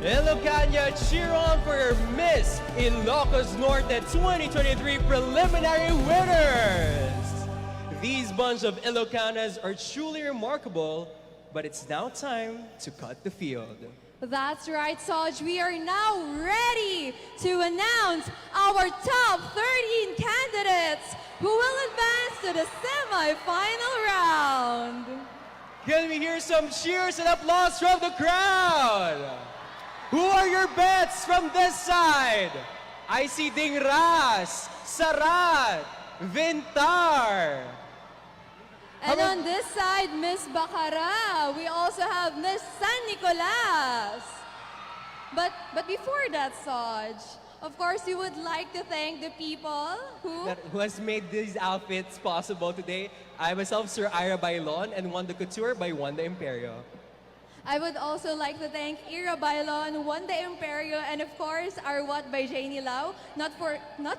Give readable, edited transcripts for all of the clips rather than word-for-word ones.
Ilocania, cheer on for your Miss Ilocos Norte 2023 preliminary winners! These bunch of Ilocanas are truly remarkable, but it's now time to cut the field. That's right, Soj. We are now ready to announce our top 13 candidates who will advance to the semi-final round. Can we hear some cheers and applause from the crowd? Who are your bets from this side? I see Dingras, Sarat, Vintar. And on this side, Miss Bacara. We also have Miss San Nicolas. But before that, Soj, of course, we would like to thank the people who has made these outfits possible today. I myself, Sir Ira Bailon, and Wanda Couture by Wanda Imperio. I would also like to thank Ira Bailon, Wanda Imperio, and of course, our What by Janie Lau. Not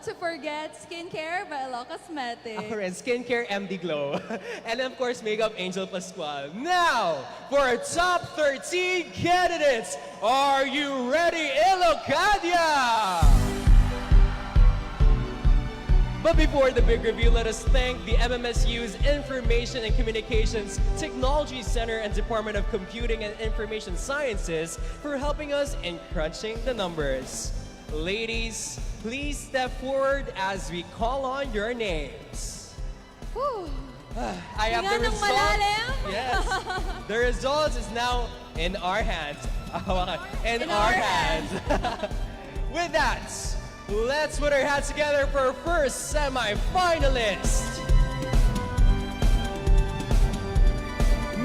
to forget Skincare by Elo Cosmetics. Ako rin, Skincare MD Glow. And of course, Makeup Angel Pascual. Now, for our top 13 candidates, are you ready, Ilocania? But before the big reveal, let us thank the MMSU's Information and Communications Technology Center and Department of Computing and Information Sciences for helping us in crunching the numbers. Ladies, please step forward as we call on your names. Whew. I have the result. Yes, the result is now in our hands. In our hands. With that, let's put our hands together for our first semi-finalist.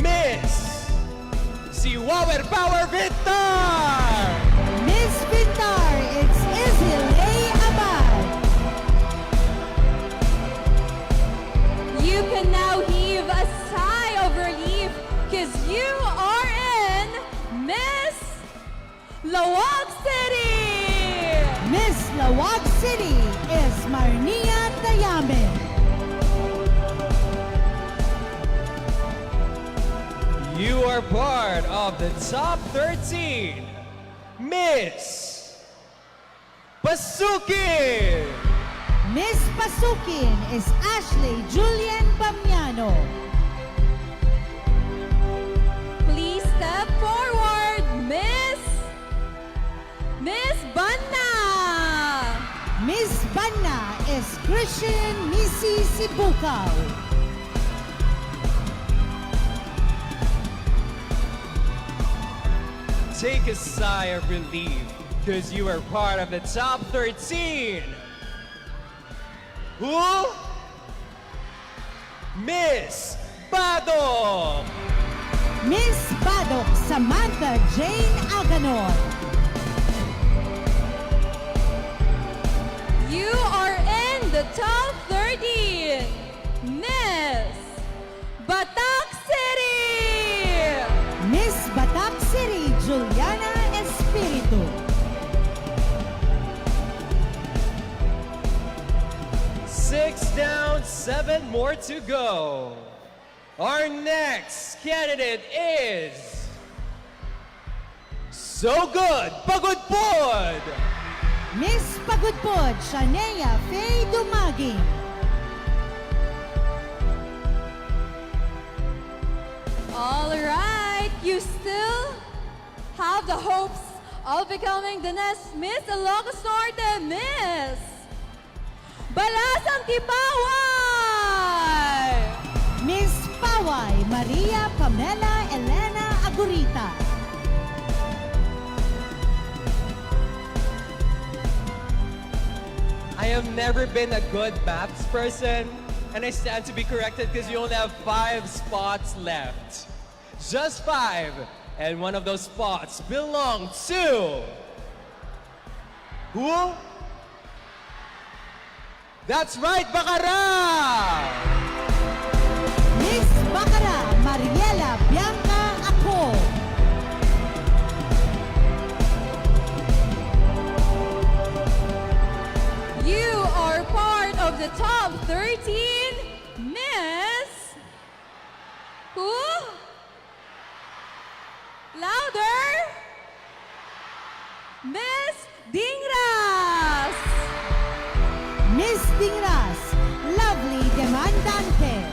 Miss Siwawer Power Vintar! Miss Vintar, it's Izilay Abad. You can now heave a sigh of relief because you are in Miss Lawag City! Miss Lawag City is Marnia Tayamen. You are part of the top 13, Miss Pasukin! Miss Pasukin is Ashley Julian Bamiano. Please step forward, Miss Banna! Miss Banna is Christian Missy Sibukaw. Take a sigh of relief because you are part of the top 13. Who? Miss Badok! Miss Badok Samantha Jane Aganon. You are in the top 13, Miss Batak City! Miss Batak City Juliana Espiritu. 6 down, 7 more to go. Our next candidate is So Good Pagudpod! Miss Pagudpod Shanea Faye Dumaging. All right, you still have the hopes of becoming the next Miss Ilocos Norte Miss Balasang Tipaway! Miss Paway Maria Pamela Elena Agurita. I have never been a good maths person, and I stand to be corrected because you only have 5 spots left. Just 5, and one of those spots belong to... Who? That's right, Bacara! Miss Bacara Mariela Bianca Ako. You are part of the top 13, Miss... Who? Louder! Miss Dingras! Miss Dingras, Lovely Demandante.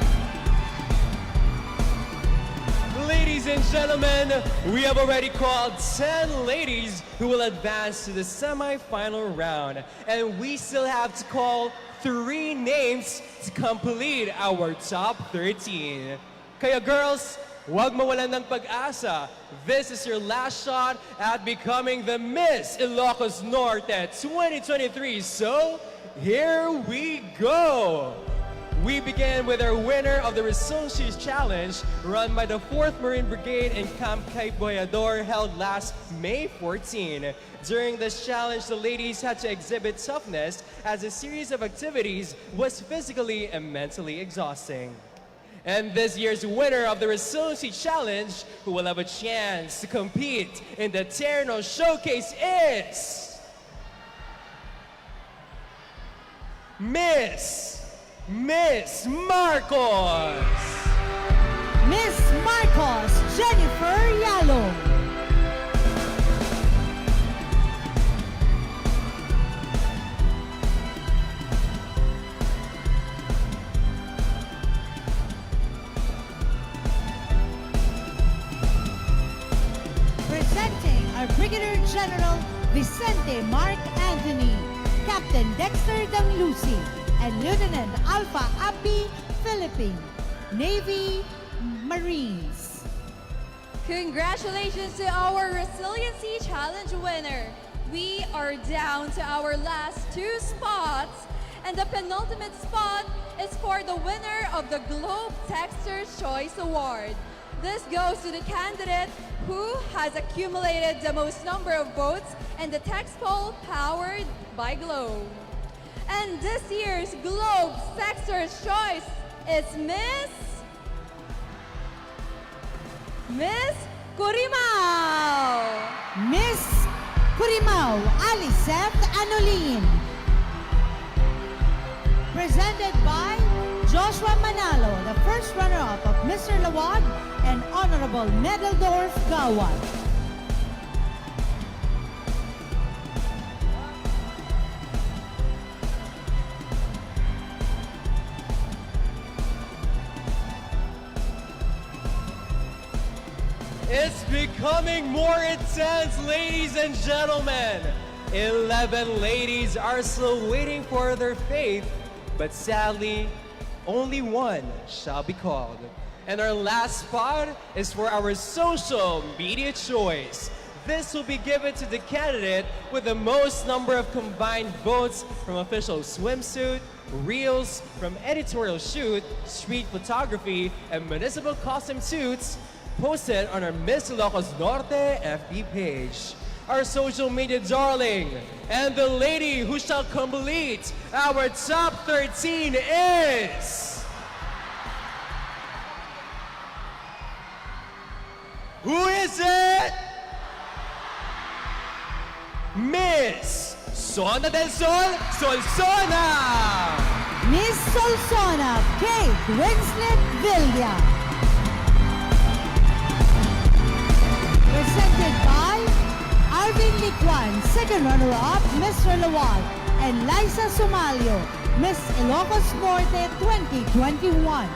Ladies and gentlemen, we have already called 10 ladies who will advance to the semi-final round. And we still have to call 3 names to complete our top 13. Kaya girls, huwag mawalan ng pag-asa. This is your last shot at becoming the Miss Ilocos Norte 2023. So, here we go! We begin with our winner of the Resources Challenge run by the 4th Marine Brigade in Camp Cape Boyador held last May 14. During this challenge, the ladies had to exhibit toughness as a series of activities was physically and mentally exhausting. And this year's winner of the Resources Challenge, who will have a chance to compete in the Terno Showcase is... Miss Marcos! Miss Marcos, Jennifer Yalo. Presenting our Brigadier General Vicente Mark Anthony, Captain Dexter Danglusi, and Lieutenant Alpha Abby Philippine, Navy Marines. Congratulations to our Resiliency Challenge winner. We are down to our last 2 spots, and the penultimate spot is for the winner of the Globe Texter's Choice Award. This goes to the candidate who has accumulated the most number of votes in the text poll powered by Globe. And this year's Globe Texter's Choice is Miss Curimao! Miss Curimao, Alicet Anolin. Presented by Joshua Manalo, the first runner-up of Mr. Lawad and Honorable Nedeldorf Gawad. It's becoming more intense, ladies and gentlemen. 11 ladies are still waiting for their fate, but sadly, only one shall be called. And our last spot is for our social media choice. This will be given to the candidate with the most number of combined votes from official swimsuit, reels, from editorial shoot, street photography, and municipal costume suits posted on our Miss Ilocos Norte FB page. Our social media darling and the lady who shall complete our top 13 is... Who is it? Miss Sona del Sol Solsona! Miss Solsona, Kate Winslet Villa. Presented by Arvin Licuan, second runner-up, Mr. Lawal, and Liza Somalio, Miss Ilocos Norte 2021.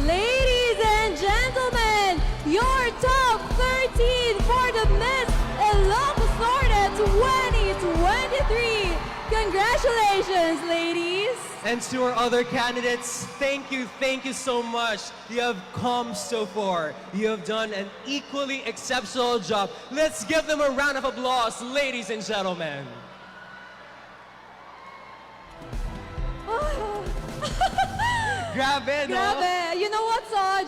Ladies and gentlemen, your top 13 for the Miss Ilocos Norte 2023. Congratulations, ladies. And to our other candidates, thank you so much. You have come so far. You have done an equally exceptional job. Let's give them a round of applause, ladies and gentlemen. Grabe, no? Grabe. You know what, Soj?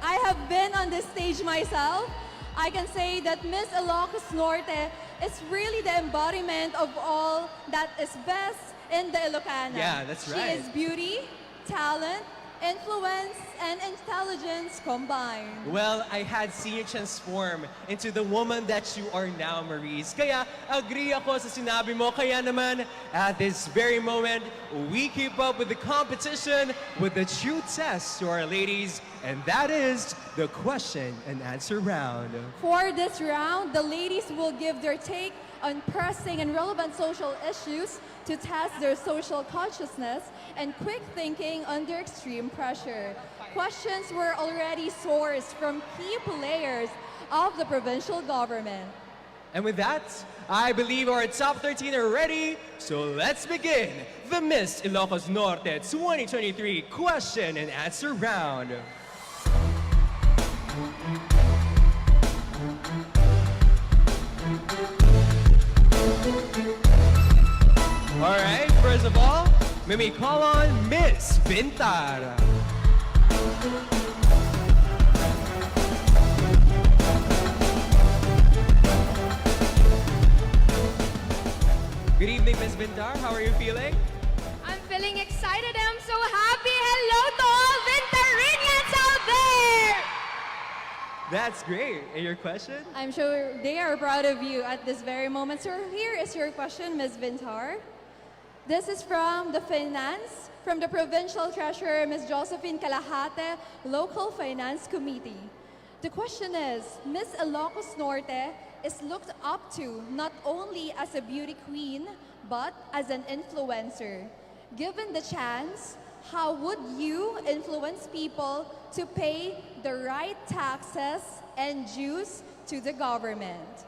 I have been on this stage myself. I can say that Miss Ilocos Norte is really the embodiment of all that is best in the Ilocana. Yeah, that's right. She is beauty, talent, influence, and intelligence combined. Well, I had seen you transform into the woman that you are now, Maurice. Kaya agree ako sa sinabi mo. Kaya naman, at this very moment, we keep up with the competition with the true test to our ladies, and that is the question and answer round. For this round, the ladies will give their take on pressing and relevant social issues to test their social consciousness and quick thinking under extreme pressure. Questions were already sourced from key players of the provincial government. And with that, I believe our top 13 are ready, so let's begin the Miss Ilocos Norte 2023 question and answer round. Alright, first of all, may we call on Miss Bintara. Good evening, Miss Bintar. How are you feeling? I'm feeling excited. I'm so happy. Hello to all Vintarinians out there! That's great. And your question? I'm sure they are proud of you at this very moment. So here is your question, Ms. Vintar. This is from the Finance, from the Provincial Treasurer, Ms. Josephine Calahate, Local Finance Committee. The question is, Ms. Ilocos Norte is looked up to not only as a beauty queen, but as an influencer. Given the chance, how would you influence people to pay the right taxes and dues to the government?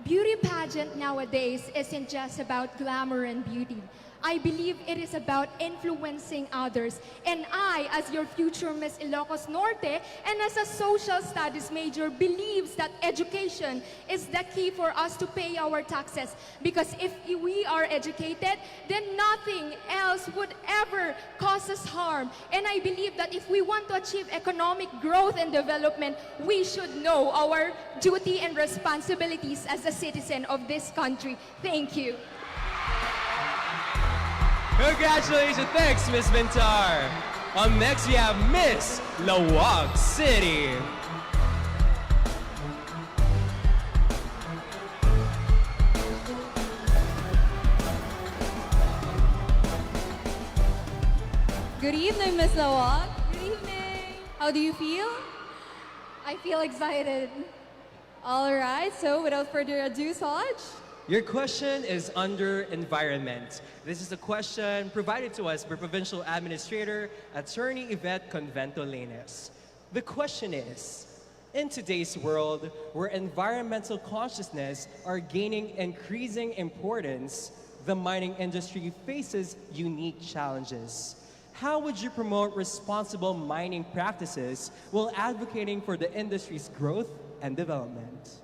Beauty pageant nowadays isn't just about glamour and beauty. I believe it is about influencing others. And I, as your future Miss Ilocos Norte, and as a social studies major, believes that education is the key for us to pay our taxes. Because if we are educated, then nothing else would ever cause us harm. And I believe that if we want to achieve economic growth and development, we should know our duty and responsibilities as a citizen of this country. Thank you. Congratulations. Thanks, Miss Bintar. Next, we have Miss Lawag City. Good evening, Ms. Lawag. Good evening. How do you feel? I feel excited. All right, so without further ado, Saj. Your question is under environment. This is a question provided to us by Provincial Administrator Attorney Yvette Convento Lanes. The question is, in today's world where environmental consciousness are gaining increasing importance, the mining industry faces unique challenges. How would you promote responsible mining practices while advocating for the industry's growth and development?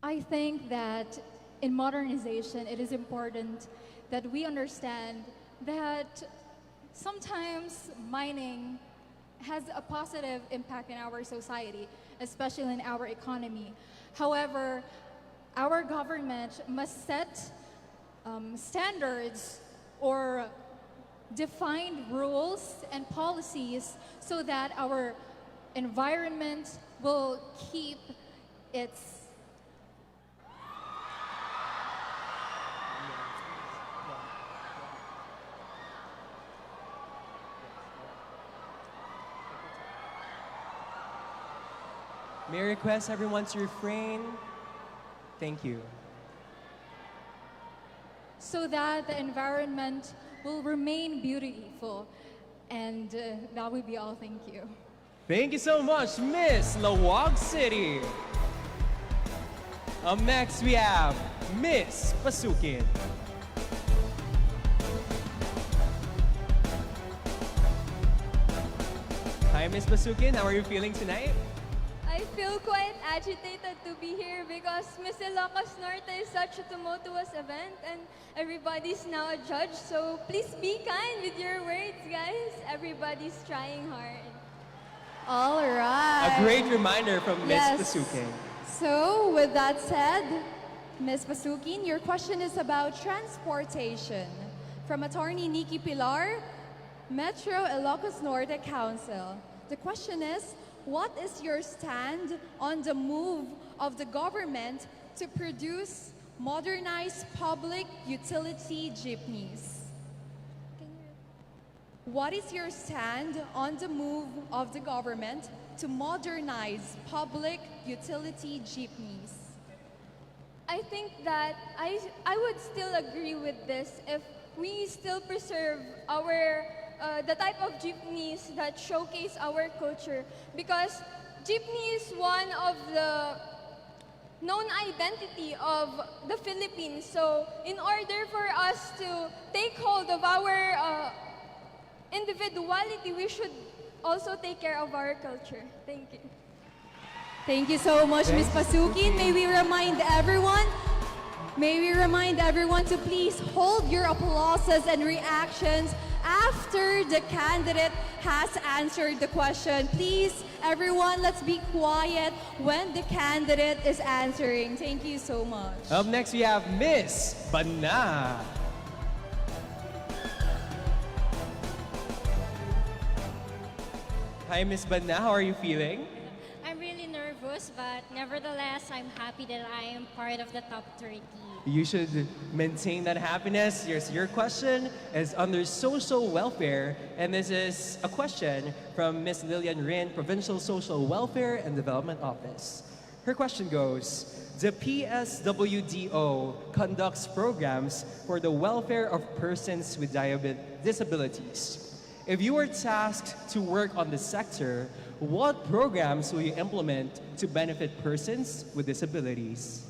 I think that in modernization, it is important that we understand that sometimes mining has a positive impact in our society, especially in our economy. However, our government must set standards or define rules and policies so that our environment will keep its May I request everyone to refrain? Thank you. so that the environment will remain beautiful. And that would be all. Thank you. Thank you so much, Miss Lawag City. Up next, we have Miss Pasukin. Hi, Miss Pasukin. How are you feeling tonight? I feel quite agitated to be here because Miss Ilocos Norte is such a tumultuous event and everybody's now a judge. So please be kind with your words, guys. Everybody's trying hard. All right. A great reminder from Miss Yes. Pasukin. So, with that said, Ms. Pasukin, your question is about transportation. From Attorney Nikki Pilar, Metro Ilocos Norte Council. The question is, what is your stand on the move of the government to produce modernized public utility jeepneys? What is your stand on the move of the government to modernize public utility jeepneys? I think that I would still agree with this if we still preserve our the type of jeepneys that showcase our culture, because jeepney is one of the known identity of the Philippines. So in order for us to take hold of our individuality, we should also take care of our culture. Thank you. Thank you so much, Ms. Pasukin. May we remind everyone to please hold your applauses and reactions after the candidate has answered the question. Please, everyone, let's be quiet when the candidate is answering. Thank you so much. Up next, we have Miss Bana. Hi, Miss Bana. How are you feeling? I'm really nervous, but nevertheless, I'm happy that I am part of the top 30. You should maintain that happiness. Your question is under social welfare, and this is a question from Miss Lillian Rin, Provincial Social Welfare and Development Office. Her question goes, the PSWDO conducts programs for the welfare of persons with disabilities. If you were tasked to work on this sector, what programs will you implement to benefit persons with disabilities?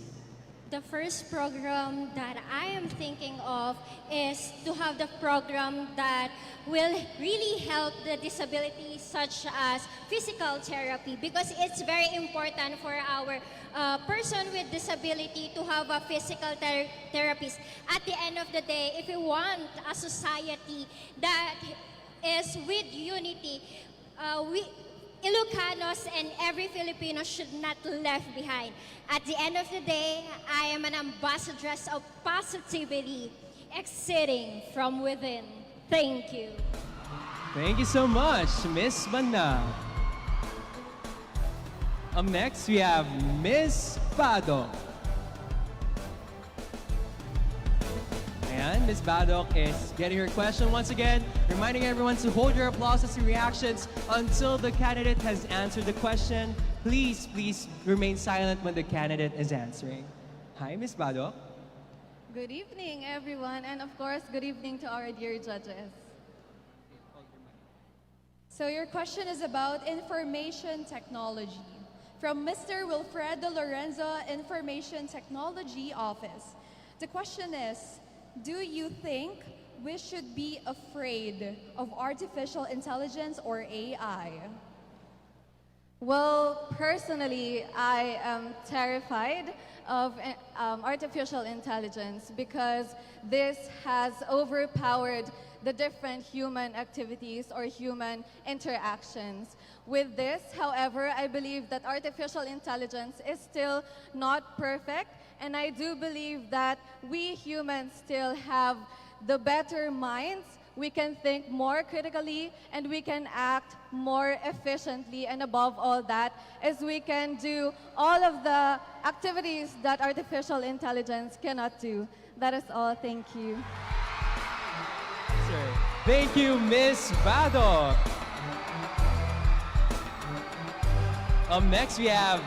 The first program that I am thinking of is to have the program that will really help the disabilities, such as physical therapy, because it's very important for our person with disability to have a physical therapist. At the end of the day, if we want a society that is with unity, we Ilocanos and every Filipino should not left behind. At the end of the day, I am an ambassadress of positivity, exceeding from within. Thank you. Thank you so much, Miss Bana. Up next, we have Miss Badok. And Ms. Badok is getting her question once again, reminding everyone to hold your applauses and reactions until the candidate has answered the question. Please remain silent when the candidate is answering. Hi, Ms. Badok. Good evening, everyone, and of course, good evening to our dear judges. So your question is about information technology. From Mr. Wilfredo Lorenzo, Information Technology Office. The question is, do you think we should be afraid of artificial intelligence or AI? Well, personally, I am terrified of artificial intelligence because this has overpowered the different human activities or human interactions. With this, however, I believe that artificial intelligence is still not perfect, and I do believe that we humans still have the better minds. We can think more critically and we can act more efficiently, and above all that is we can do all of the activities that artificial intelligence cannot do. That is all. Thank you. Sir. Thank you, Miss Badok. Up next, we have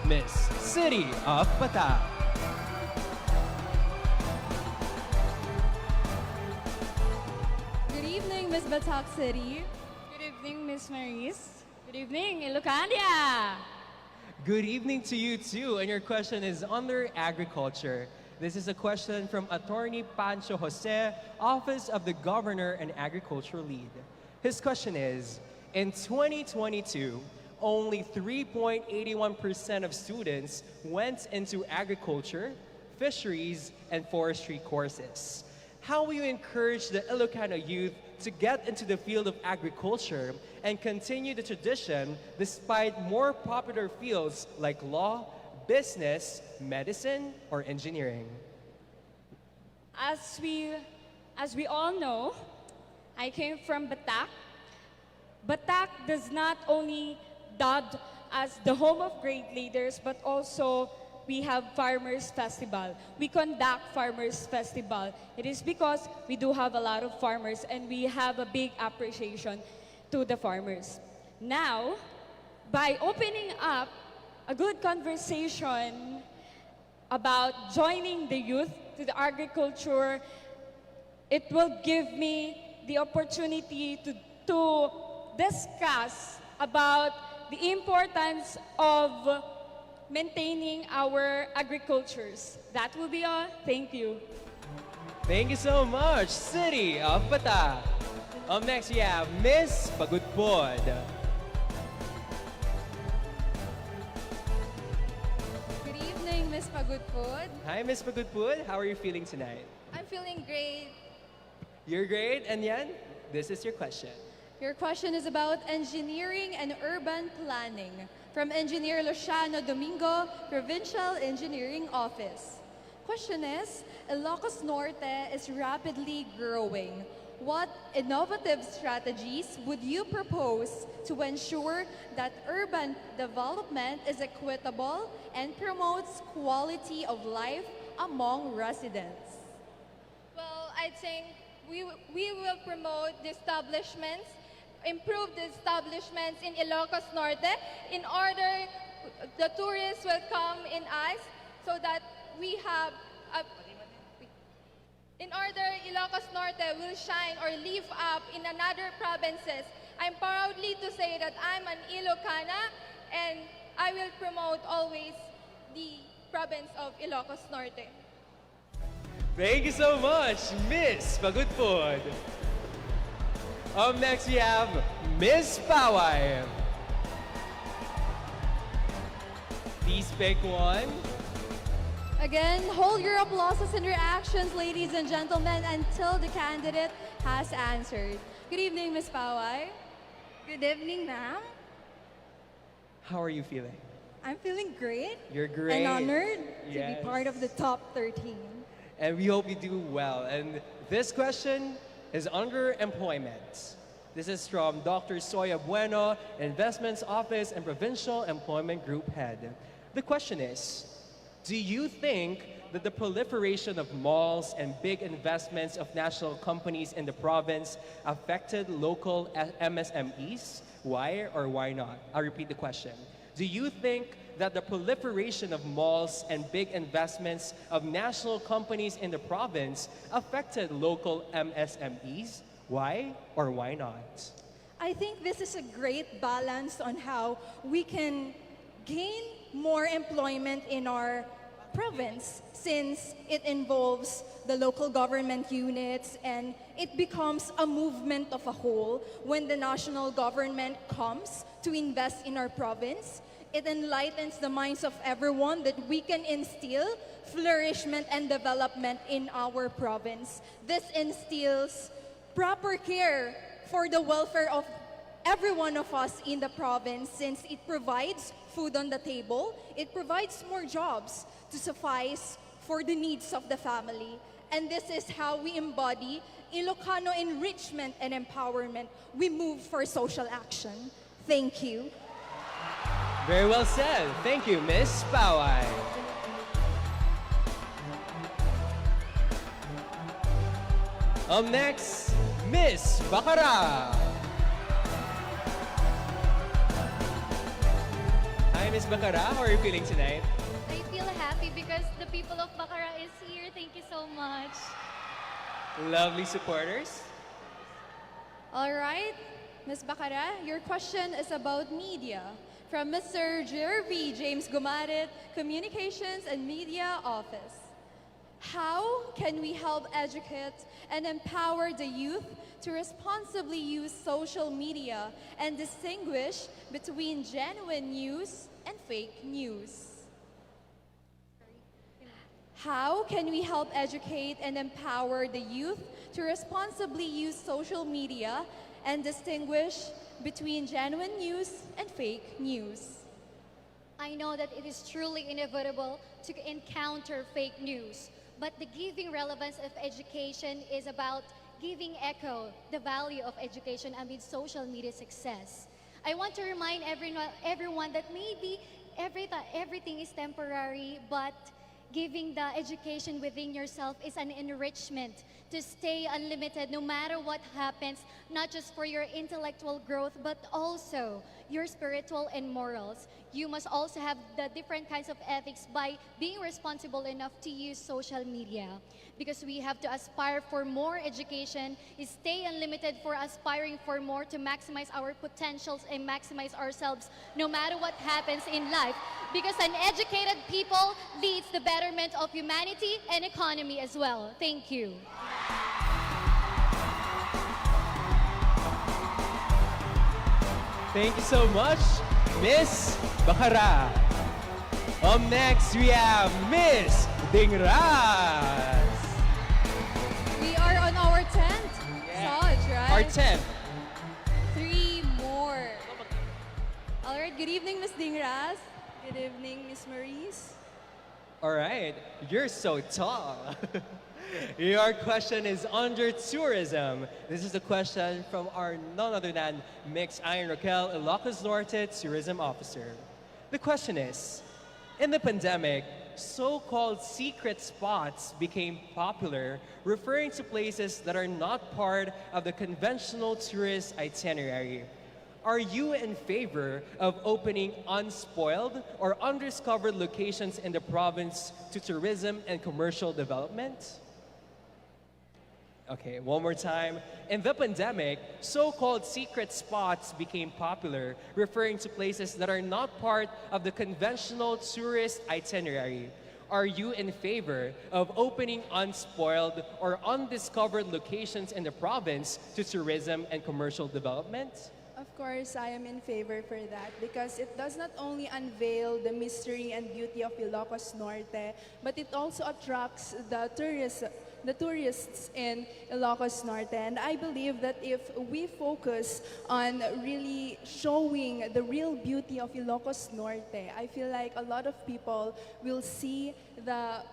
Miss City of Bata. Good evening, Miss Batak City. Good evening, Miss Maris. Good evening, Ilocania. Good evening to you too, and your question is under agriculture. This is a question from Attorney Pancho Jose, Office of the Governor and Agriculture Lead. His question is, in 2022, only 3.81% of students went into agriculture, fisheries, and forestry courses. How will you encourage the Ilocano youth to get into the field of agriculture and continue the tradition despite more popular fields like law, business, medicine, or engineering? As we all know, I came from Batak. Batak does not only dubbed as the home of great leaders, but also we have Farmers Festival. We conduct Farmers Festival. It is because we do have a lot of farmers and we have a big appreciation to the farmers. Now, by opening up a good conversation about joining the youth to the agriculture, it will give me the opportunity to discuss about the importance of maintaining our agricultures. That will be all. Thank you. Thank you so much, City of Batak. Up next, we have Miss Pagudpod. Good evening, Miss Pagudpod. Hi, Miss Pagudpod. How are you feeling tonight? I'm feeling great. You're great, and Yan, this is your question. Your question is about engineering and urban planning from Engineer Luciano Domingo, Provincial Engineering Office. Question is, Ilocos Norte is rapidly growing. What innovative strategies would you propose to ensure that urban development is equitable and promotes quality of life among residents? Well, I think we will promote the establishments, improve the establishments in Ilocos Norte in order the tourists will come in us so that we have in order Ilocos Norte will shine or live up in another provinces. I'm proudly to say that I'm an Ilocana and I will promote always the province of Ilocos Norte. Thank you so much, Miss Pagudpod. Up next, we have Miss Paway. Please pick one. Again, hold your applauses and reactions, ladies and gentlemen, until the candidate has answered. Good evening, Miss Paway. Good evening, ma'am. How are you feeling? I'm feeling great. You're great. And honored to Yes. be part of the top 13. And we hope you do well. And this question is underemployment. This is from Dr. Soya Bueno, Investments Office and Provincial Employment Group Head. The question is, do you think that the proliferation of malls and big investments of national companies in the province affected local MSMEs? Why or why not? I'll repeat the question. Do you think that the proliferation of malls and big investments of national companies in the province affected local MSMEs? Why or why not? I think this is a great balance on how we can gain more employment in our province since it involves the local government units and it becomes a movement of a whole when the national government comes to invest in our province. It enlightens the minds of everyone that we can instill flourishment and development in our province. This instills proper care for the welfare of every one of us in the province since it provides food on the table, it provides more jobs to suffice for the needs of the family. And this is how we embody Ilocano enrichment and empowerment. We move for social action. Thank you. Very well said. Thank you, Miss Paway. Up next, Miss Bacara. Hi, Miss Bacara. How are you feeling tonight? I feel happy because the people of Bacara is here. Thank you so much. Lovely supporters. All right, Ms. Bacara, your question is about media. From Mr. Jervy James Gumarit, Communications and Media Office. How can we help educate and empower the youth to responsibly use social media and distinguish between genuine news and fake news? How can we help educate and empower the youth to responsibly use social media and distinguish between genuine news and fake news? I know that it is truly inevitable to encounter fake news, but the giving relevance of education is about giving echo the value of education amid social media success. I want to remind everyone that maybe everything is temporary, but giving the education within yourself is an enrichment to stay unlimited no matter what happens, not just for your intellectual growth, but also your spiritual and morals. You must also have the different kinds of ethics by being responsible enough to use social media. Because we have to aspire for more education, stay unlimited for aspiring for more to maximize our potentials and maximize ourselves no matter what happens in life. Because an educated people leads the betterment of humanity and economy as well. Thank you. Thank you so much, Miss Bacara. Up next, we have Miss Dingras. We are on our 10th, Saj, right? Our 10th. 3 more. All right, good evening, Miss Dingras. Good evening, Miss Maurice. All right, you're so tall. Your question is under tourism. This is a question from our none other than Mix Iron Raquel, Ilocos Norte Tourism Officer. The question is, in the pandemic, so-called secret spots became popular, referring to places that are not part of the conventional tourist itinerary. Are you in favor of opening unspoiled or undiscovered locations in the province to tourism and commercial development? Okay, one more time. In the pandemic, so-called secret spots became popular, referring to places that are not part of the conventional tourist itinerary. Are you in favor of opening unspoiled or undiscovered locations in the province to tourism and commercial development? Of course, I am in favor for that because it does not only unveil the mystery and beauty of Ilocos Norte, but it also attracts the tourists in Ilocos Norte. And I believe that if we focus on really showing the real beauty of Ilocos Norte, I feel like a lot of people will see the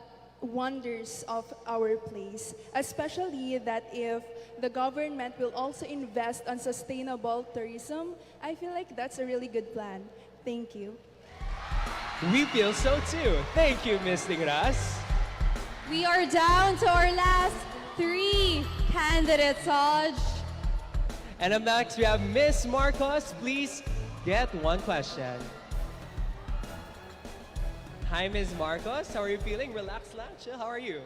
wonders of our place, especially that if the government will also invest on sustainable tourism, I feel like that's a really good plan. Thank you. We feel so too. Thank you, Ms. Dingras. We are down to our last 3 candidates, Saj. And up next, we have Miss Marcos. Please get one question. Hi, Ms. Marcos. How are you feeling? Relax lang. Chill. How are you?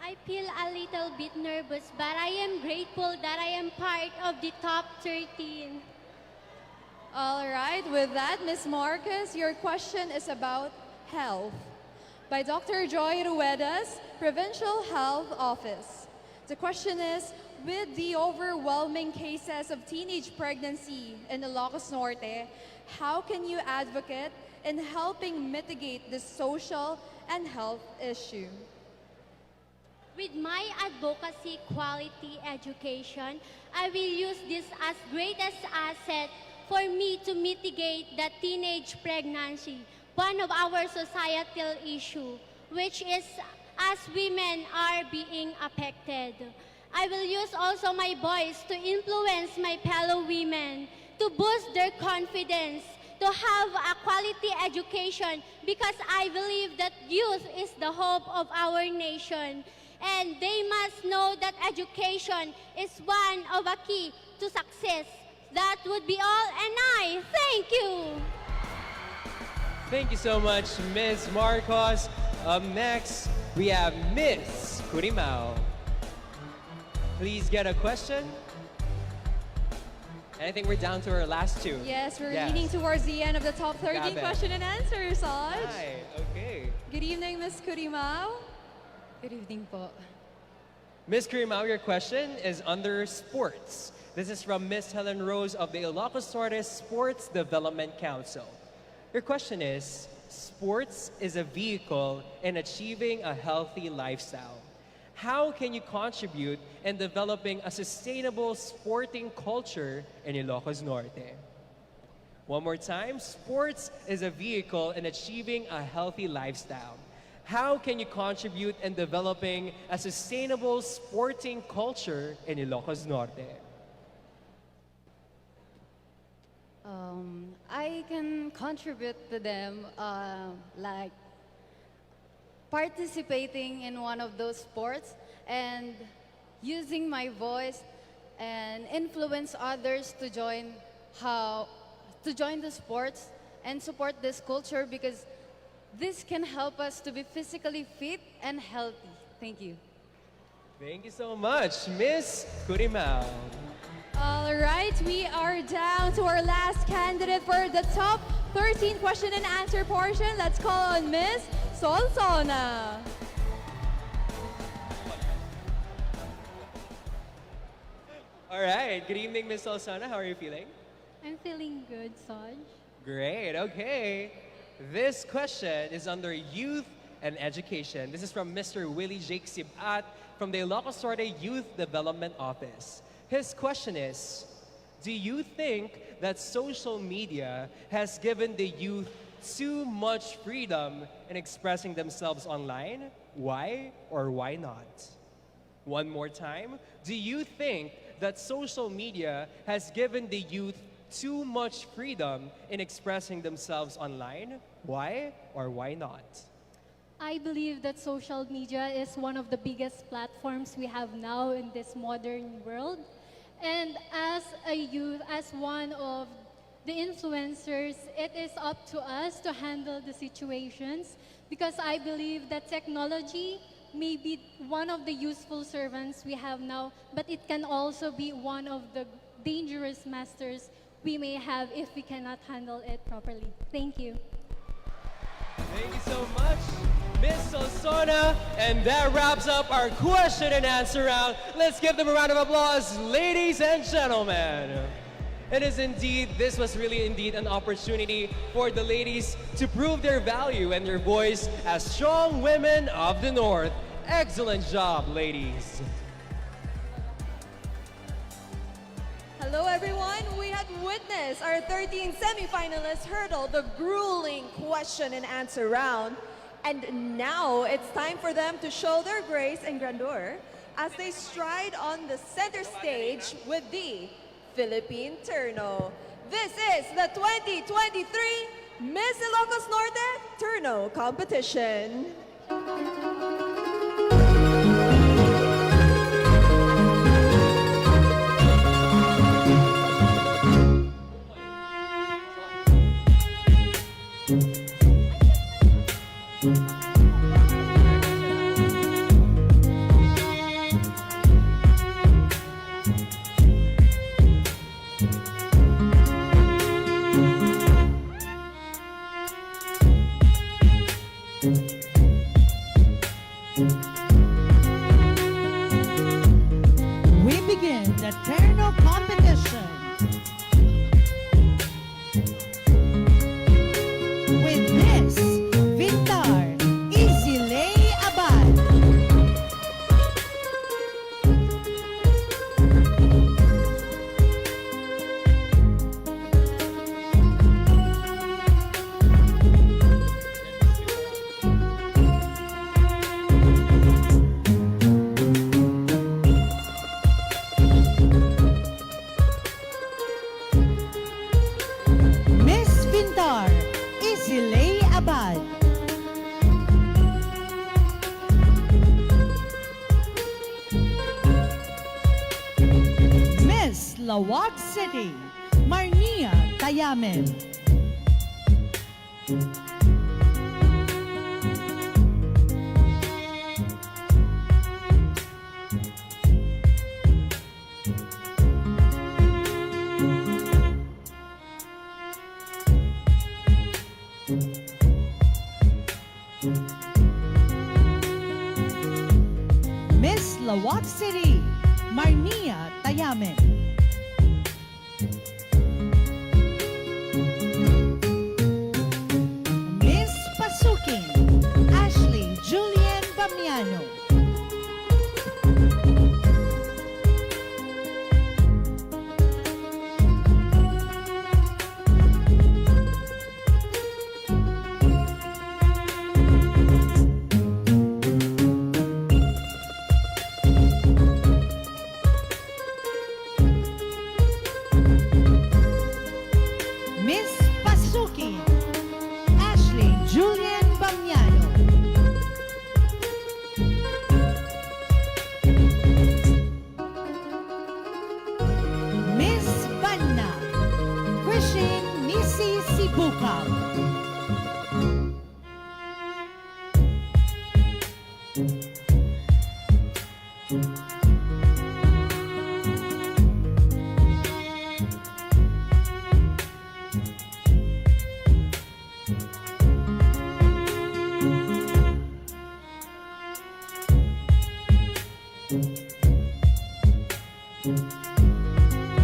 I feel a little bit nervous, but I am grateful that I am part of the top 13. All right, with that, Ms. Marcos, your question is about health by Dr. Joy Rueda's Provincial Health Office. The question is, with the overwhelming cases of teenage pregnancy in Ilocos Norte, how can you advocate in helping mitigate this social and health issue? With my advocacy quality education, I will use this as greatest asset for me to mitigate the teenage pregnancy, one of our societal issue, which is as women are being affected. I will use also my voice to influence my fellow women, to boost their confidence, to have a quality education, because I believe that youth is the hope of our nation. And they must know that education is one of a key to success. That would be all, and I thank you. Thank you so much, Ms. Marcos. Up next, we have Miss Curimao. Please get a question. And I think we're down to our last 2. Yes, we're leaning towards the end of the top 13 Gabe. question and answer, Saj. Hi, okay. Good evening, Ms. Curimao. Good evening po. Ms. Curimao, your question is under sports. This is from Ms. Helen Rose of the Ilocos Norte Sports Development Council. Your question is, sports is a vehicle in achieving a healthy lifestyle. How can you contribute in developing a sustainable sporting culture in Ilocos Norte? One more time, sports is a vehicle in achieving a healthy lifestyle. how can you contribute in developing a sustainable sporting culture in Ilocos Norte? I can contribute to them, like participating in one of those sports and using my voice and influence others to join the sports and support this culture, because this can help us to be physically fit and healthy. Thank you. Thank you so much, Miss Kurimao. All right, we are down to our last candidate for the top 13 question and answer portion. Let's call on Miss Solsona. All right, good evening, Miss Solsona. How are you feeling? I'm feeling good, Saj. Great, okay. This question is under youth and education. This is from Mr. Willie Jake Sibat from the Ilocos Norte Youth Development Office. His question is, do you think that social media has given the youth too much freedom in expressing themselves online? Why or why not? One more time, do you think that social media has given the youth too much freedom in expressing themselves online? Why or why not? I believe that social media is one of the biggest platforms we have now in this modern world. And as a youth, as one of the influencers, it is up to us to handle the situations, because I believe that technology may be one of the useful servants we have now, but it can also be one of the dangerous masters we may have if we cannot handle it properly. Thank you. Thank you so much, Miss Solsona. And that wraps up our question and answer round. Let's give them a round of applause, ladies and gentlemen. This was really indeed an opportunity for the ladies to prove their value and their voice as strong women of the North. Excellent job, ladies. Hello everyone, we had witnessed our 13 semifinalists hurdle the grueling question and answer round. And now it's time for them to show their grace and grandeur as they stride on the center stage with the Philippine Turno. This is the 2023 Miss Ilocos Norte Turno competition. We begin the Terno competition with Miss Vintar Isilay Abad. Miss Vintar Isilay Abad. Miss Lawag City, Marnia Tayamen. Miss Lawag City, Marnia Tayamen. Miss Pasukin, Ashley Julian Bamiano. Dashing Missy Sibukaw.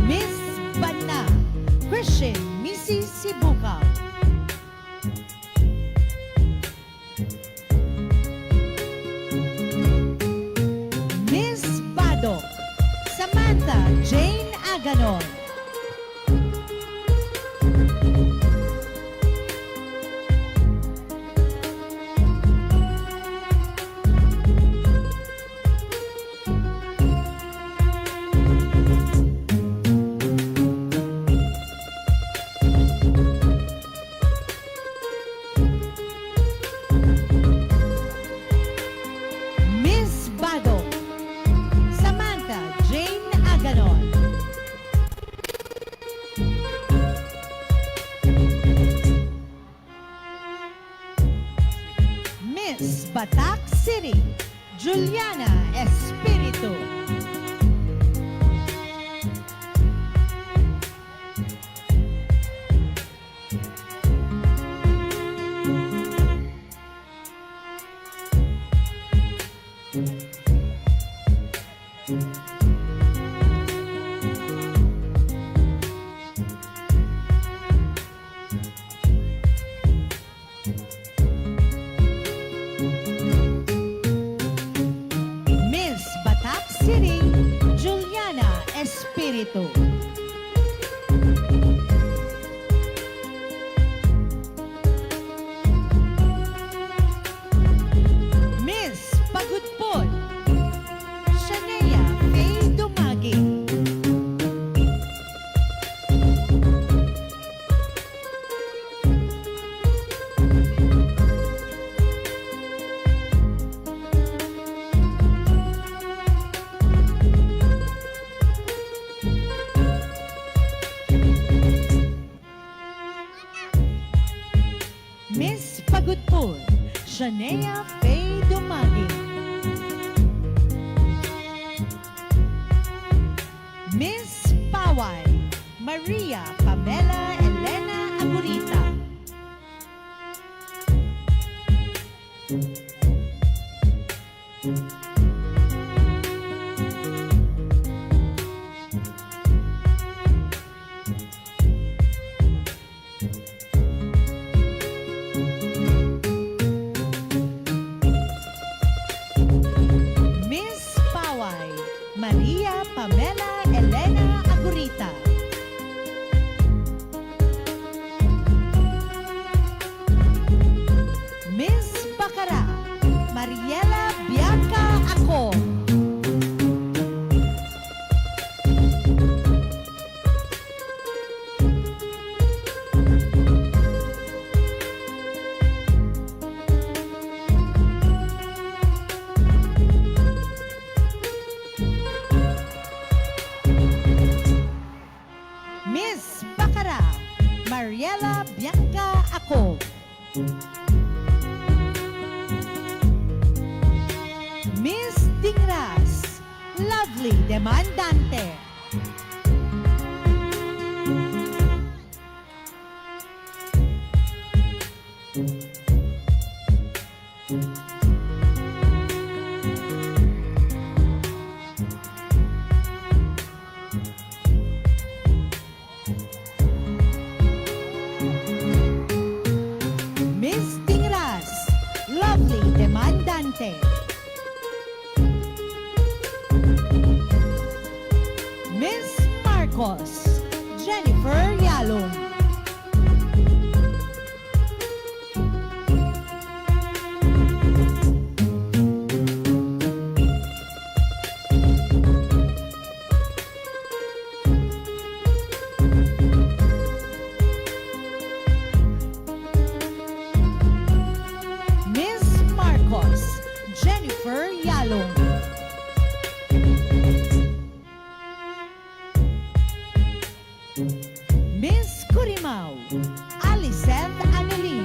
Miss Bana Christian Missy Sibukaw. Miss Badok Samantha Jane Aganon. Miss Badok Samantha Jane Aganon. Miss Batak City Juliana Espiritu. Miss Batak City Juliana Espiritu. Miss Pagudpod Shania Faye Dumagi. Miss Pagudpod Shania Faye Dumagi. Miss Paway Maria Pamela Elena Agurita. Miss Paway Maria Pamela Elena Agurita. Miss Bacara Mariela Bianca Ako. Miss Bacara Mariela Bianca Ako. Miss Dingras Lovely Demandante. Miss Dingras Lovely Demandante. Miss Marcos Jennifer Yalong. Miss Marcos Jennifer Yalong. Miss Kurim Curimao, Aliceth Annalyn.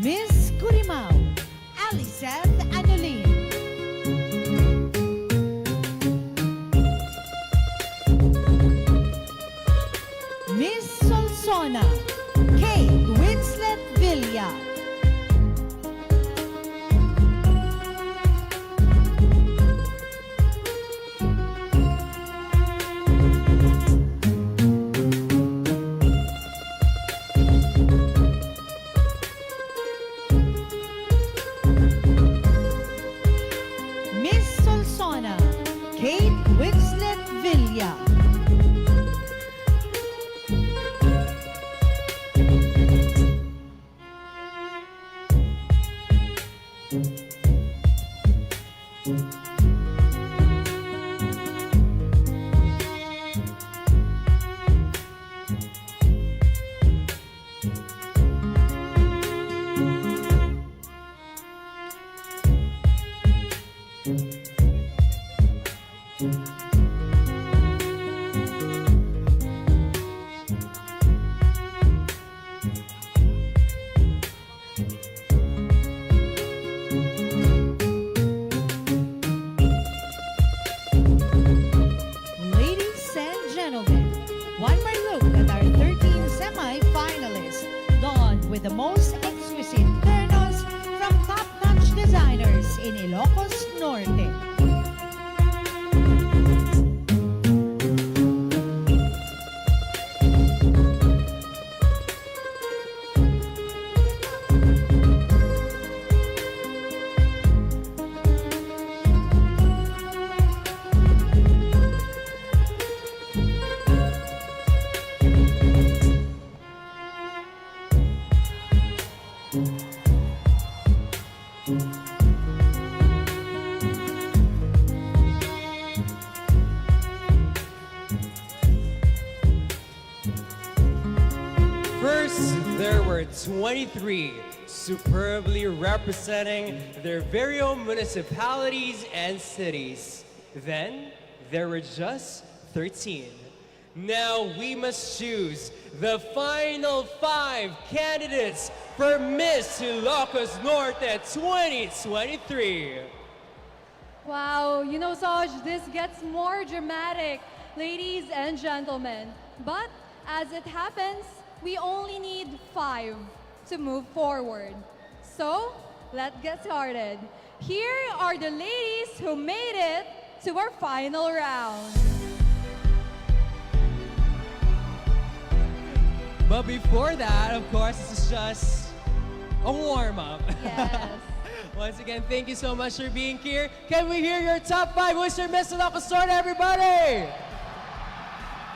Miss Curimao, Aliceth Annalyn. Miss Solsona, Kate Winslet Villa. Miss Solsona, Kate Winslet Villa. Ladies and gentlemen, one more look at our 13 semi-finalists, donned with the most exquisite ternos from top-notch designers in Ilocos Norte. First, there were 23 superbly representing their very own municipalities and cities. Then, there were just 13. Now we must choose the final 5 candidates for Miss Ilocos Norte 2023. Wow, you know, Soj, this gets more dramatic, ladies and gentlemen. But as it happens, we only need 5 to move forward. So, let's get started. Here are the ladies who made it to our final round. But before that, of course, this is just a warm-up. Yes. Once again, thank you so much for being here. Can we hear your top 5? Who's your Miss Ilocos Norte, everybody?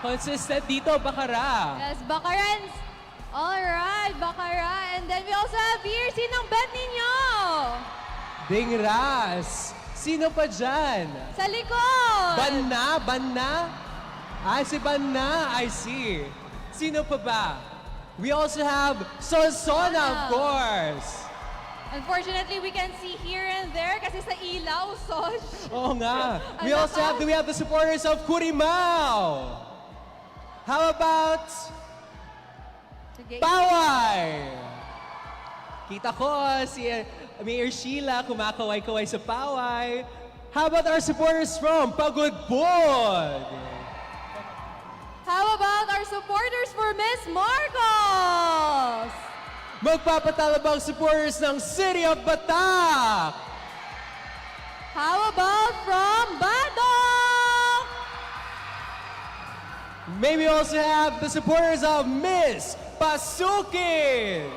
Consistent dito, Bakara. Yes, Bacarans. All right, Bacara. And then we also have here, sinong bet ninyo? Dingras. Sino pa dyan? Sa likod. Banna? Banna? Ay, si Banna. I see. Sino pa ba? We also have Sonsona, of course. Unfortunately, we can see here and there kasi sa ilaw, Soj. Oo nga. We Ano also pa? have the supporters of Curimao. How about Sige. Paway? Kita ko si Mayor Sheila kumakaway-kaway sa Paway. How about our supporters from Pagudpod? How about our supporters for Miss Marcos? Magpapatalo bang supporters ng City of Batak? How about from Badong? Maybe also have the supporters of Miss Pasukin.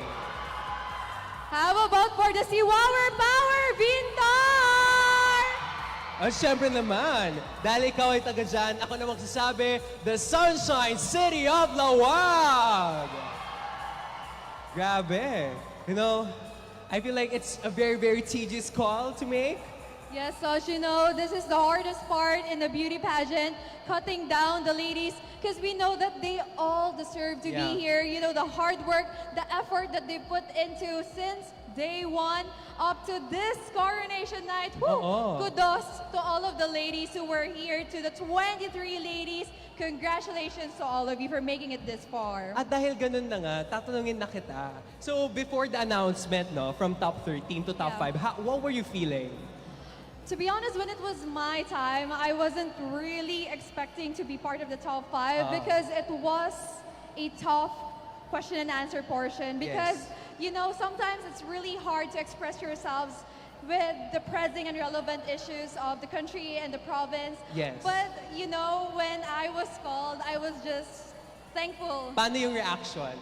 How about for the Siwawer Power Vintar? At syempre naman, dahil ikaw ay taga dyan, ako na magsasabi, the Sunshine City of Lawag. Grabe. You know, I feel like it's a very, very tedious call to make. Yes, so you know, this is the hardest part in the beauty pageant, cutting down the ladies, because we know that they all deserve to Yeah. be here. You know, the hard work, the effort that they put into since day one up to this coronation night. Woo! Oo. Kudos to all of the ladies who were here, to the 23 ladies. Congratulations to all of you for making it this far. At dahil ganun na nga, tatanungin na kita. So, before the announcement, no, from top 13 to top Yeah. 5, what were you feeling? To be honest, when it was my time, I wasn't really expecting to be part of the top 5 because it was a tough question and answer portion. Because, you know, sometimes it's really hard to express yourselves with the pressing and relevant issues of the country and the province. Yes. But, you know, when I was called, I was just thankful. Paano yung reaction?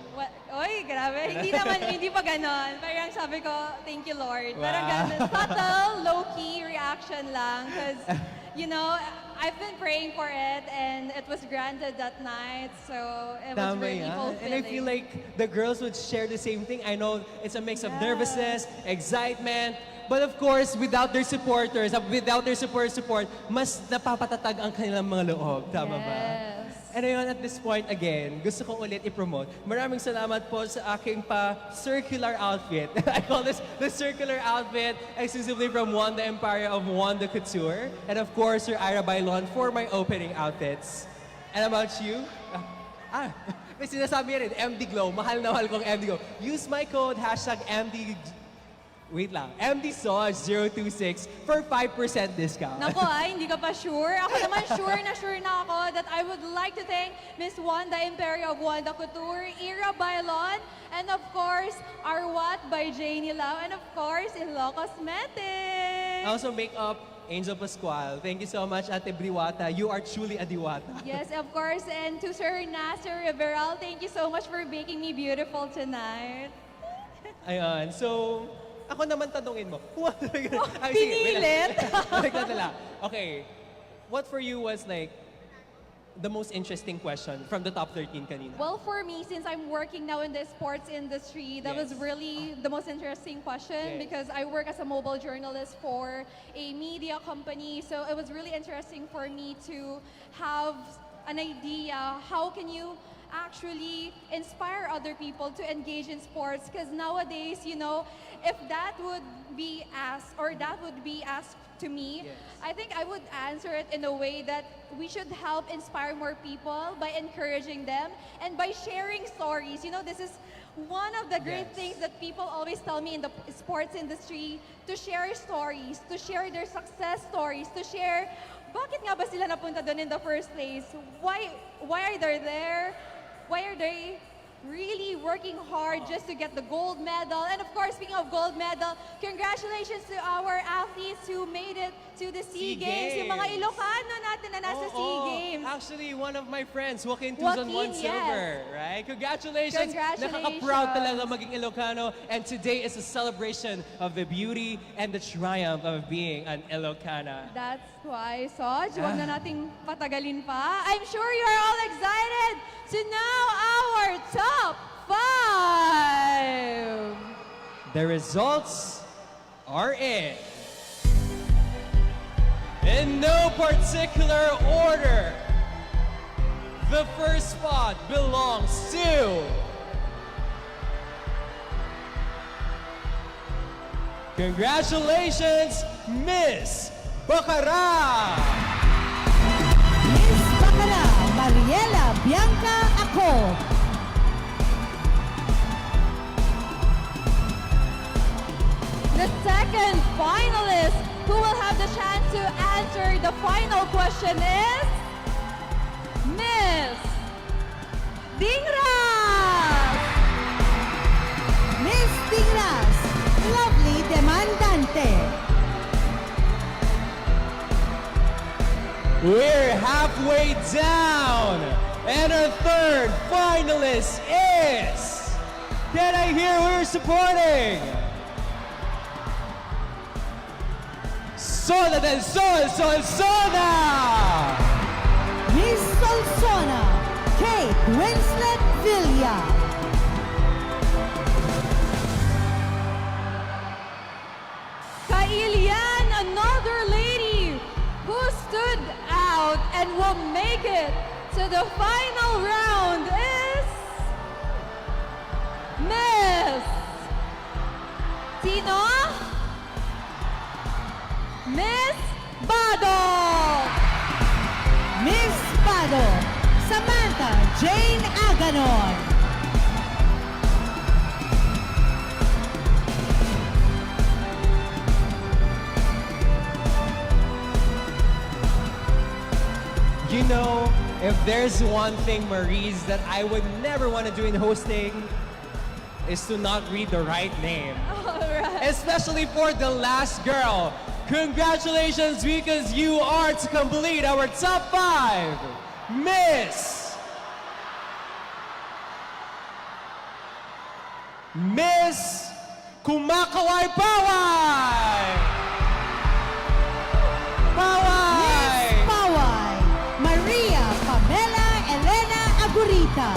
Oy, grabe. Hindi pa ganon. Parang sabi ko, thank you, Lord. Parang Wow. ganon. Subtle, low-key reaction lang. Because, you know, I've been praying for it and it was granted that night. So, it was Tama really yan. fulfilling. And I feel like the girls would share the same thing. I know it's a mix of nervousness, excitement, but of course, without their supporters, without their support, mas napapatatag ang kanilang mga loob. Tama ba? Yes. And ayun, at this point, again, gusto ko ulit i-promote. Maraming salamat po sa aking circular outfit. I call this the circular outfit, exclusively from Wanda Empire of Wanda Couture. And of course, your Ira Bailon for my opening outfits. And about you? May sinasabi rin, MD Glow. Mahal na mahal kong MD Glow. Use my code, #MD... Wait lang, MDSOJ026 for 5% discount. Nako hindi ka pa sure. Ako naman sure na ako that I would like to thank Miss Wanda Imperio of Wanda Couture, Ira Bailon, and of course, Arwat by Janie Lau, and of course, Ilocos Cosmetics. Also, Makeup Angel Pascual. Thank you so much, Ate Briwata. You are truly a diwata. Yes, of course, and to Sir Nasser Riveral, thank you so much for making me beautiful tonight. Ayan, so... Ako naman tanungin mo. Pinilit. Okay, what for you was like the most interesting question from the top 13 kanina? Well, for me, since I'm working now in the sports industry, that was really the most interesting question because I work as a mobile journalist for a media company. So it was really interesting for me to have an idea, how can you actually inspire other people to engage in sports? Because nowadays, you know, if that would be asked or that would be asked to me, I think I would answer it in a way that we should help inspire more people by encouraging them and by sharing stories. You know, this is one of the great things that people always tell me in the sports industry, to share stories, to share their success stories, to share bakit nga ba sila napunta doon in the first place? Why are they there? Why are they really working hard just to get the gold medal? And of course, speaking of gold medal, congratulations to our athletes who made it to the SEA Games. Yung mga Ilocano natin na nasa SEA Games. Actually, one of my friends, Joaquin Tuzon, won silver, right? Congratulations! Congratulations. Nakaka-proud talaga maging Ilocano. And today is a celebration of the beauty and the triumph of being an Ilocana. That's why, Soj, huwag na nating patagalin pa. I'm sure you're all excited to know our top 5. The results are in. In no particular order, the first spot belongs to... Congratulations, Miss Bacara! Miss Bacara, Mariela Bianca Ako. The second finalist who will have the chance to answer the final question is Miss Dingras! Miss Tingras, Lovely Demandante. We're halfway down, and our third finalist is... Can I hear who you're supporting? Soda del Sol, Solsona! Miss Solsona, Kate Winslet Villa. Kailian, another stood out and will make it to the final round is Miss Tino, Miss Badok. Miss Pado, Samantha Jane Aganon. You know, if there's one thing, Maurice, that I would never want to do in hosting is to not read the right name. Alright. Especially for the last girl. Congratulations, because you are to complete our top 5. Miss Kumakaway Paway! Paway! Miss Paway, Maria Pamela Elena Agurita.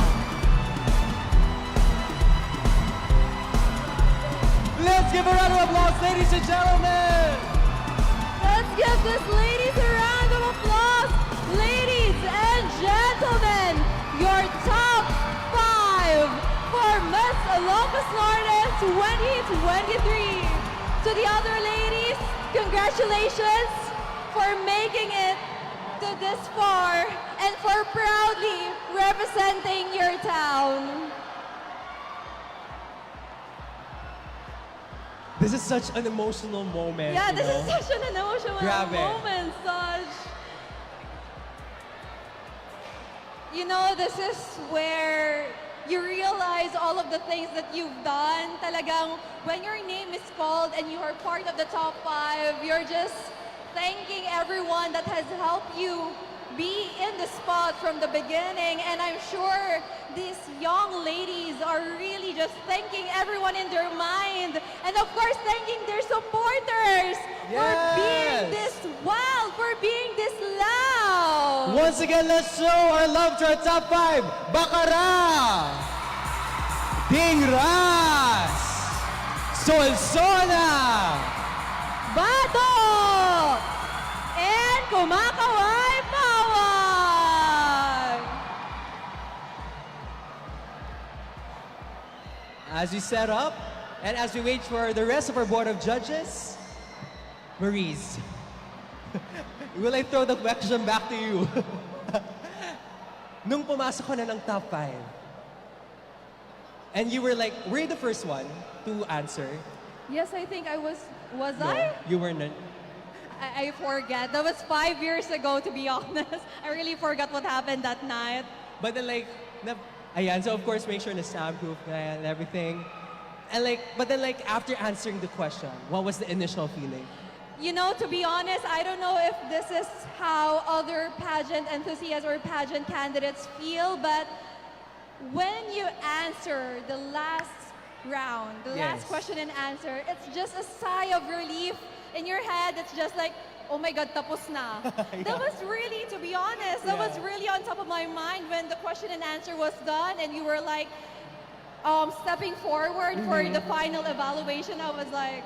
Let's give a round of applause, ladies and gentlemen! Let's give this ladies a round of applause. Ladies and gentlemen, your top 5 for Miss Ilocos Norte 2023. To the other ladies, congratulations for making it to this far and for proudly representing your town. This is such an emotional moment. Yeah, you this know? is such an emotional Grabe. moment, Saj. You know, this is where you realize all of the things that you've done. Talagang, when your name is called and you are part of the top 5, you're just thanking everyone that has helped you be in the spot from the beginning. And I'm sure these young ladies are really just thanking everyone in their mind. And of course, thanking their supporters for being this wild, for being this loud. Once again, let's show our love to our top 5. Bacara, Dingras, Solsona, Bato! And Kumakaway Paway! As we set up, and as we wait for the rest of our board of judges, Maurice, will I throw the question back to you? Nung pumasok ko na ng top 5, and you were like, were you the first one to answer? Yes, I think I was. Was No, I? you were not. I forget. That was 5 years ago, to be honest. I really forgot what happened that night. But then like, ayan, so of course make sure na soundproof na yan and everything. And like, but then like after answering the question, what was the initial feeling? You know, to be honest, I don't know if this is how other pageant enthusiasts or pageant candidates feel, but when you answer the last round, the last question and answer, it's just a sigh of relief in your head. It's just like, oh my God, tapos na. That was really, to be honest, that was really on top of my mind when the question and answer was done and you were like stepping forward for the final evaluation. I was like,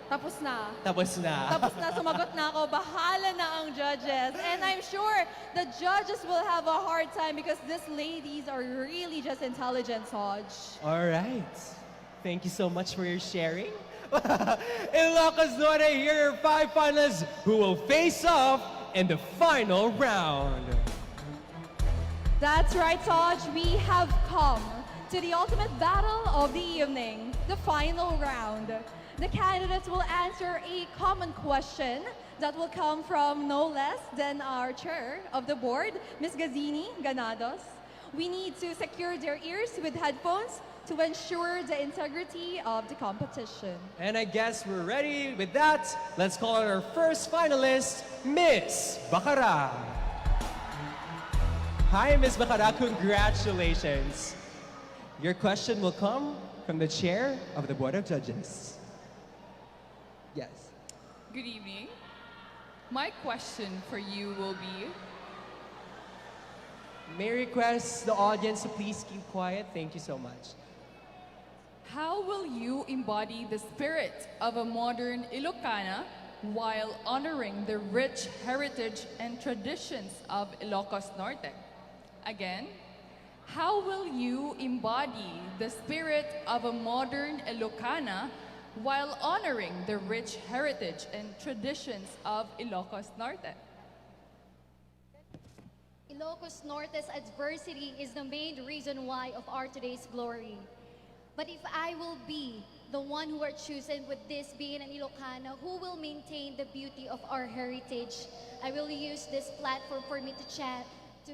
tapos na. Tapos na. Tapos na, sumagot na ako. Bahala na ang judges. And I'm sure the judges will have a hard time because these ladies are really just intelligent, Saj. All right. Thank you so much for your sharing. Ilocos Norte, here are 5 finalists who will face off in the final round. That's right, Saj. We have come to the ultimate battle of the evening, the final round. The candidates will answer a common question that will come from no less than our chair of the board, Ms. Gazini Ganados. We need to secure their ears with headphones to ensure the integrity of the competition. And I guess we're ready with that. Let's call out our first finalist, Miss Bacara. Hi, Miss Bacara. Congratulations. Your question will come from the chair of the Board of Judges. Yes. Good evening. My question for you will be, May I request the audience to please keep quiet. Thank you so much. how will you embody the spirit of a modern Ilocana while honoring the rich heritage and traditions of Ilocos Norte? Again, how will you embody the spirit of a modern Ilocana while honoring the rich heritage and traditions of Ilocos Norte? Ilocos Norte's adversity is the main reason why of our today's glory. But if I will be the one who are chosen with this being an Ilocana who will maintain the beauty of our heritage, I will use this platform for me to chat, to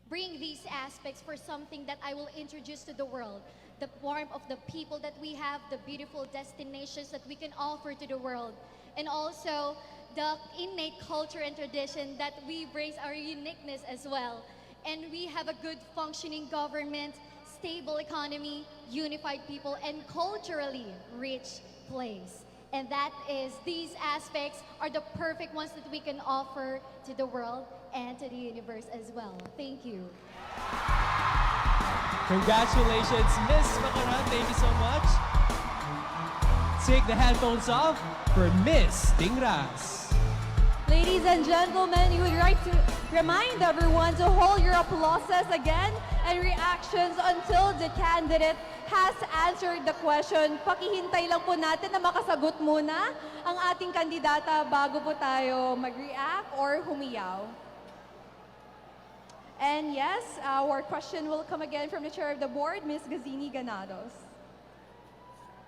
bring these aspects for something that I will introduce to the world. The warmth of the people that we have, the beautiful destinations that we can offer to the world, and also the innate culture and tradition that we bring our uniqueness as well. And we have a good functioning government, stable economy, unified people, and culturally rich place. And that is, these aspects are the perfect ones that we can offer to the world and to the universe as well. Thank you. Congratulations, Miss Bakara. Thank you so much. Take the headphones off for Miss Tingras. Ladies and gentlemen, we would like to remind everyone to hold your applauses again and reactions until the candidate has answered the question. Pakihintay lang po natin na makasagot muna ang ating kandidata bago po tayo mag-react or humiyaw. And yes, our question will come again from the chair of the board, Ms. Gazini Ganados.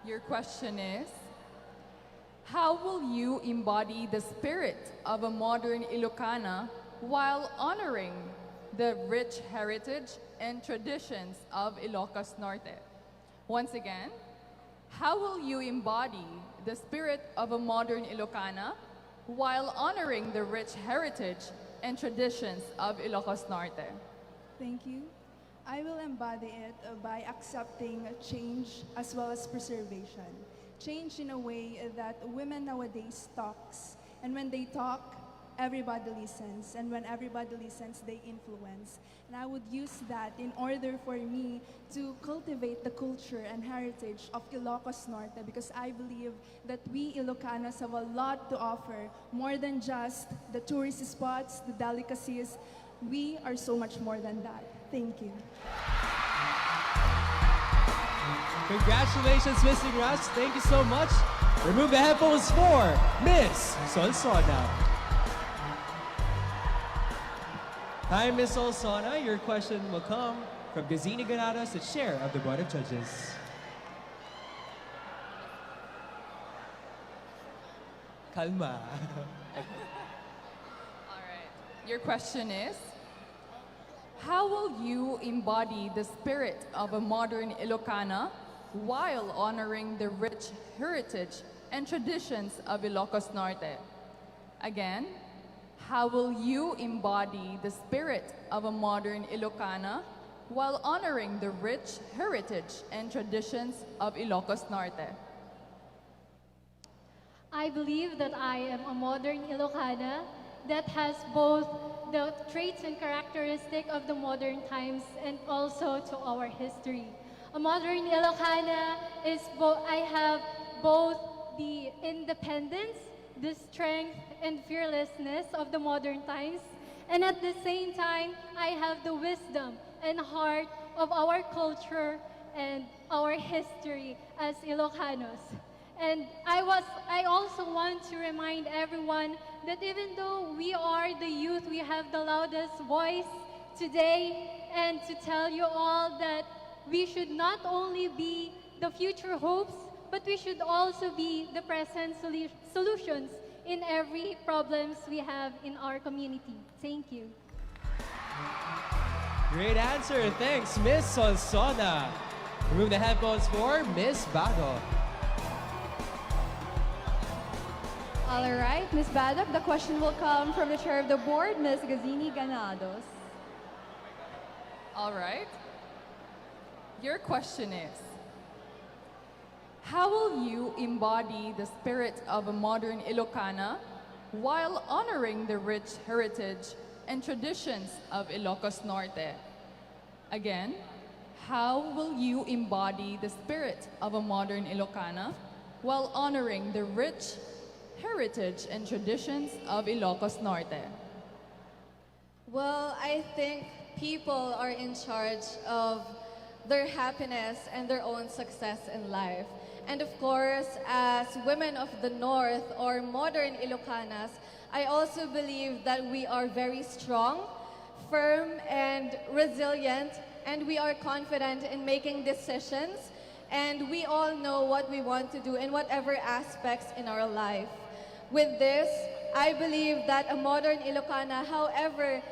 Your question is, how will you embody the spirit of a modern Ilocana while honoring the rich heritage and traditions of Ilocos Norte? Once again, how will you embody the spirit of a modern Ilocana while honoring the rich heritage and traditions of Ilocos Norte? Thank you. I will embody it by accepting change as well as preservation. Change in a way that women nowadays talks, and when they talk, everybody listens, and when everybody listens, they influence. And I would use that in order for me to cultivate the culture and heritage of Ilocos Norte, because I believe that we Ilocanos have a lot to offer, more than just the tourist spots, the delicacies. We are so much more than that. Thank you. Congratulations, Miss Tingras. Thank you so much. Remove the headphones for Miss Solsona. Hi, Miss Solsona. Your question will come from Gazini Ganados, the chair of the Board of Judges. Kalma. All right. Your question is, how will you embody the spirit of a modern Ilocana while honoring the rich heritage and traditions of Ilocos Norte? Again, how will you embody the spirit of a modern Ilocana while honoring the rich heritage and traditions of Ilocos Norte? I believe that I am a modern Ilocana that has both the traits and characteristic of the modern times and also to our history. A modern Ilocana is I have both the independence, the strength and fearlessness of the modern times, and at the same time, I have the wisdom and heart of our culture and our history as Ilocanos. And I also want to remind everyone that even though we are the youth, we have the loudest voice today, and to tell you all that we should not only be the future hopes, but we should also be the present solutions in every problems we have in our community. Thank you. Great answer. Thanks, Miss Solsona. Remove the headphones for Miss Bago. All right, Ms. Badok, the question will come from the chair of the board, Ms. Gazini Ganados. All right. Your question is, how will you embody the spirit of a modern Ilocana while honoring the rich heritage and traditions of Ilocos Norte? Again, how will you embody the spirit of a modern Ilocana while honoring the rich heritage and traditions of Ilocos Norte? Well, I think people are in charge of their happiness and their own success in life. And of course, as women of the North or modern Ilocanas, I also believe that we are very strong, firm, and resilient, and we are confident in making decisions, and we all know what we want to do in whatever aspects in our life. With this, I believe that a modern Ilocana, however,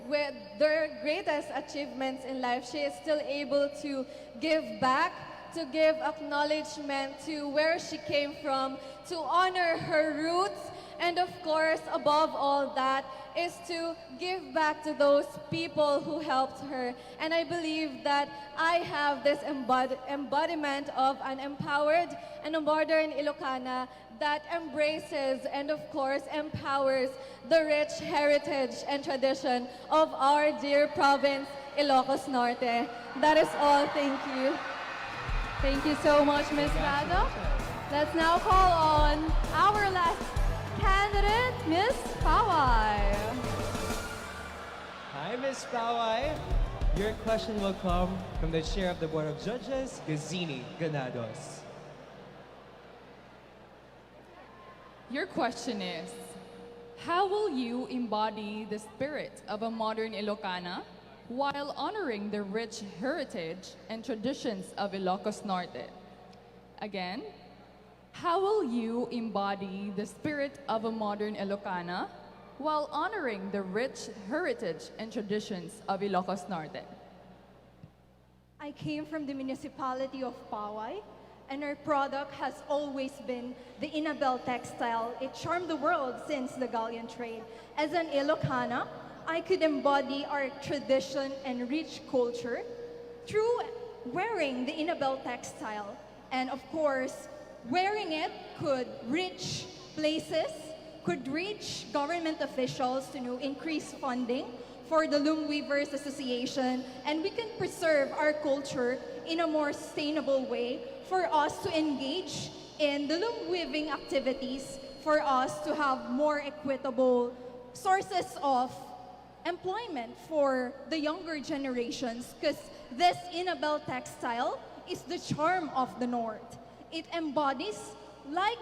with their greatest achievements in life, she is still able to give back, to give acknowledgement to where she came from, to honor her roots, and of course, above all that, is to give back to those people who helped her. And I believe that I have this embodiment of an empowered and a modern Ilocana that embraces and of course empowers the rich heritage and tradition of our dear province, Ilocos Norte. That is all. Thank you. Thank you so much, Ms. Rado. Let's now call on our last candidate, Ms. Pawai. Hi, Ms. Pawai. Your question will come from the Chair of the Board of Judges, Gazini Ganados. Your question is, how will you embody the spirit of a modern Ilocana while honoring the rich heritage and traditions of Ilocos Norte? Again, how will you embody the spirit of a modern Ilocana while honoring the rich heritage and traditions of Ilocos Norte? I came from the municipality of Pawai, and our product has always been the Inabel textile. It charmed the world since the galleon trade. As an Ilocana, I could embody our tradition and rich culture through wearing the Inabel textile. And of course, wearing it could reach places, could reach government officials to increase funding for the Loom Weavers Association, and we can preserve our culture in a more sustainable way for us to engage in the loom weaving activities, for us to have more equitable sources of employment for the younger generations, because this Inabel textile is the charm of the North. It embodies, like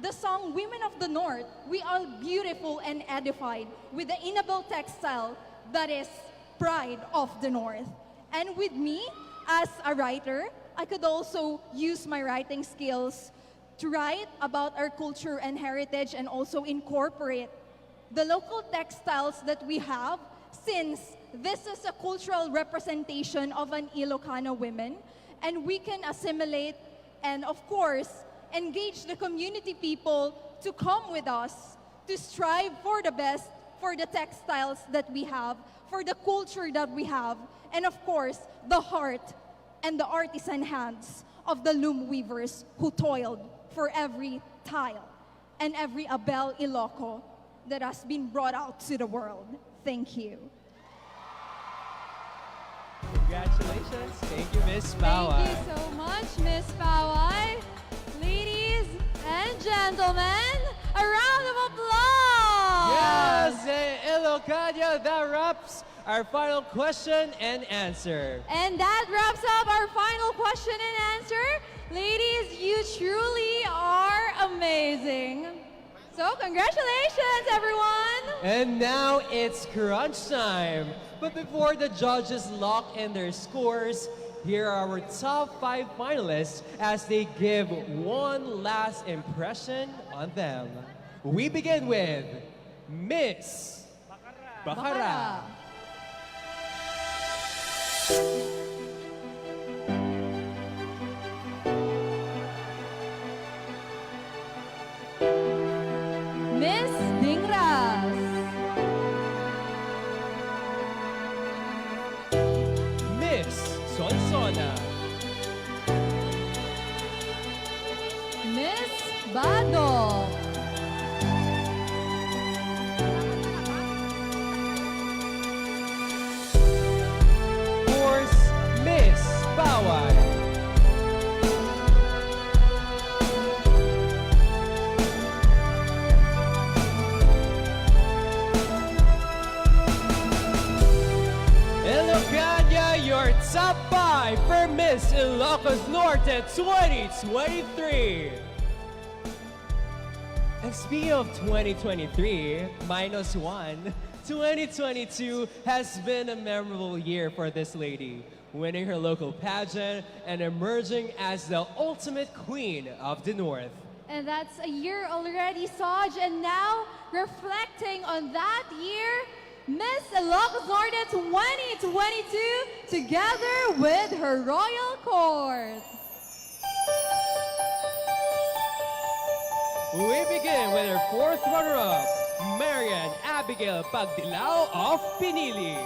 the song Women of the North, we are beautiful and edified with the Inabel textile that is pride of the North. And with me, as a writer, I could also use my writing skills to write about our culture and heritage and also incorporate the local textiles that we have, since this is a cultural representation of an Ilocana women, and we can assimilate and of course engage the community people to come with us to strive for the best, for the textiles that we have, for the culture that we have, and of course the heart and the artisan hands of the loom weavers who toiled for every tile and every Abel Iloco that has been brought out to the world. Thank you. Congratulations. Thank you, Ms. Pawai. Thank you so much, Ms. Pawai. Ladies and gentlemen, a round of applause! Yes, Ilocania, that wraps our final question and answer. And that wraps up our final question and answer. Ladies, you truly are amazing. So congratulations, everyone! And now it's crunch time. But before the judges lock in their scores, here are our top 5 finalists as they give one last impression on them. We begin with Miss Bacara. Miss Dingras. Miss Sonsona. Miss Bado. Fourth, Miss Pawai. top 5 for Miss Ilocos Norte 2023. And speaking of 2023, -1, 2022 has been a memorable year for this lady, winning her local pageant and emerging as the ultimate queen of the North. And that's a year already, Saj. And now, reflecting on that year, Miss Ilocos Norte 2022, together with her royal court. We begin with our 4th runner-up, Marian Abigail Pagdilao of Pinili.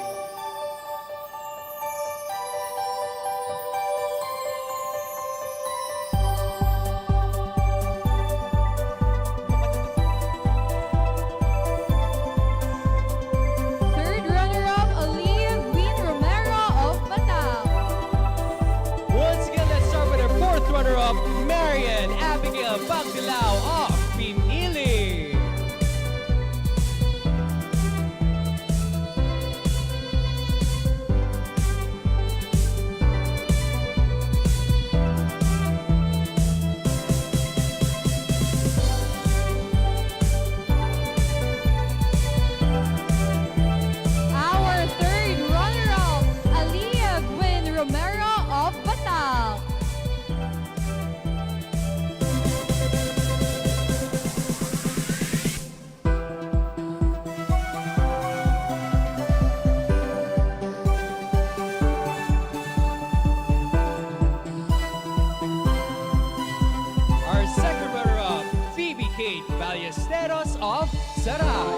Third runner-up, Aliyah Win Romero of Bataan. Once again, let's start with our 4th runner-up, Marian Abigail Pagdilao of Pinili. Our third runner-up, Aliyah Win Romero of Bataan. Our second runner-up, Phoebe Kate Ballesteros of Saray.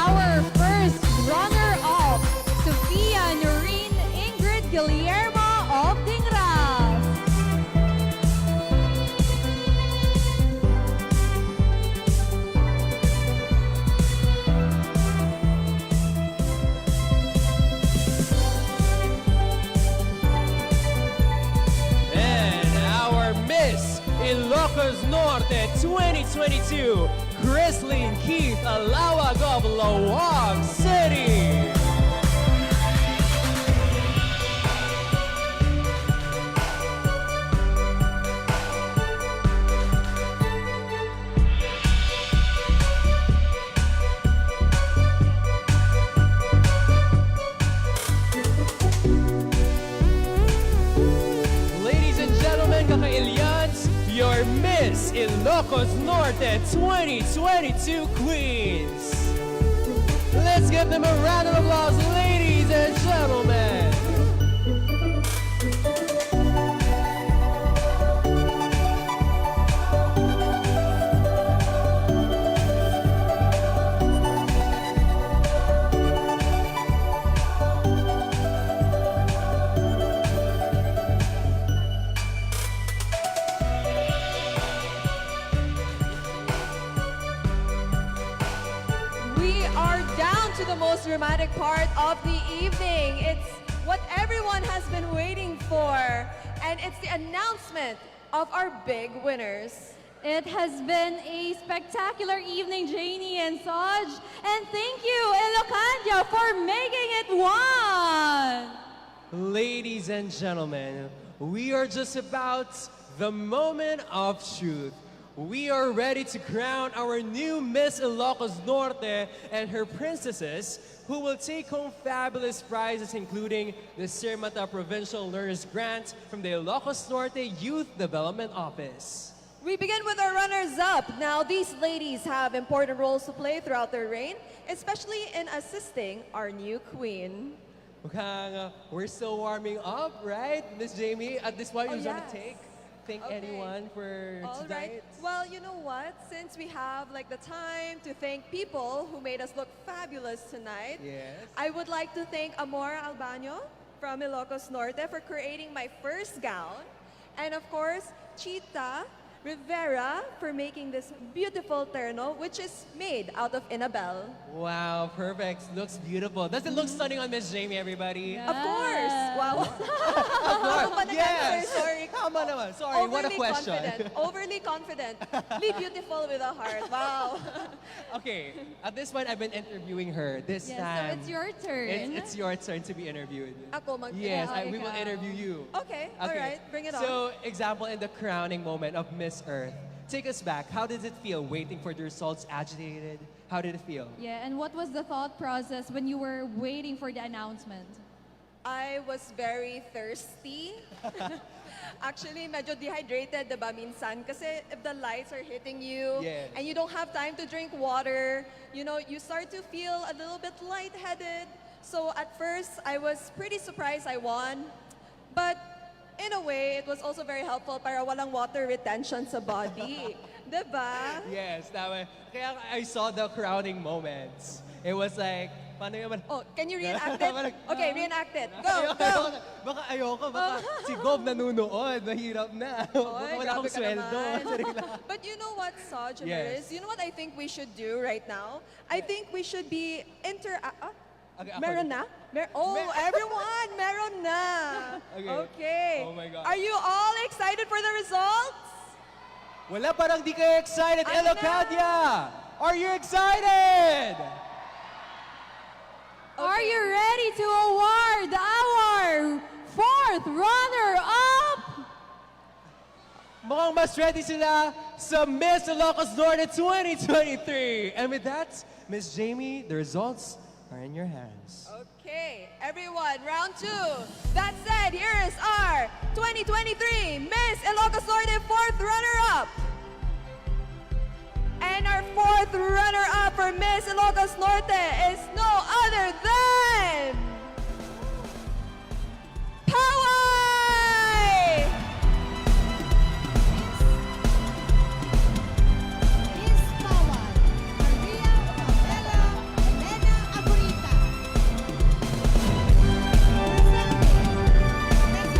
Our first runner-up, Sofia Noreen Ingrid Guillermo of Dingras. And our Miss Ilocos Norte 2022, Chrislyn Keith Alawag of Lawag City. Ladies and gentlemen, kaka-Ilians, your Miss Ilocos Norte 2022 Queens. Let's give them a round of applause, ladies and gentlemen. We are down to the most dramatic part of the evening. It's what everyone has been waiting for, and it's the announcement of our big winners. It has been a spectacular evening, Janie and Saj. And thank you, Ilocandia, for making it one. Ladies and gentlemen, we are just about the moment of truth. We are ready to crown our new Miss Ilocos Norte and her princesses, who will take home fabulous prizes including the Sirmata Provincial Learners Grant from the Ilocos Norte Youth Development Office. We begin with our runners-up. Now, these ladies have important roles to play throughout their reign, especially in assisting our new queen. Mukhang we're still warming up, right, Miss Jamie? At this point, Oh, you want yes. to thank Okay. anyone for All tonight? right. Well, you know what? Since we have like the time to thank people who made us look fabulous tonight, Yes. I would like to thank Amora Albano from Ilocos Norte for creating my first gown. And of course, Chita Rivera for making this beautiful terno, which is made out of inabel. Wow, perfect. Looks beautiful. Does it look stunning on Miss Jamie, everybody? Of course. Wow. Yes. Sorry. Tama naman. Sorry, what a question. Overly confident. Be beautiful with a heart. Wow. Okay, at this point, I've been interviewing her. This Yes, so time, it's your turn. It's your turn to be interviewed. Ako Yes, okay, we will ikaw. interview you. Okay, all right. Bring it on. So, example, in the crowning moment of Miss Earth, take us back. How did it feel waiting for the results, agitated? How did it feel? Yeah, and what was the thought process when you were waiting for the announcement? I was very thirsty. Actually, medyo dehydrated, diba, minsan? Kasi if the lights are hitting you Yes. and you don't have time to drink water, you know, you start to feel a little bit lightheaded. So at first, I was pretty surprised I won. But in a way, it was also very helpful para walang water retention sa body. Diba? Yes, tama. Kaya I saw the crowning moments. It was like, paano yung... Oh, can you reenact it? Okay, reenact it. Go, Ayoko, go! Baka ayoko, baka si Gob nanunood, mahirap na. Baka wala akong grabe ka sweldo. naman. But you know what, Saj and Yes. Maris? You know what I think we should do right now? I think we should be Okay, ako. meron na? Everyone, meron na. Okay. Oh my God. Are you all excited for the results? Wala, parang di kayo excited. Ano Elocadia! Are you excited? Are you ready to award our fourth runner-up? Mukhang mas ready sila sa Miss Ilocos Norte 2023. And with that, Miss Jamie, the results are in your hands. Okay, everyone, round 2. That said, here is our 2023 Miss Ilocos Norte fourth runner-up. And our fourth runner-up for Miss Ilocos Norte is no other than Poway! Miss Pawai, Maria Pamela Elena Agurita. Miss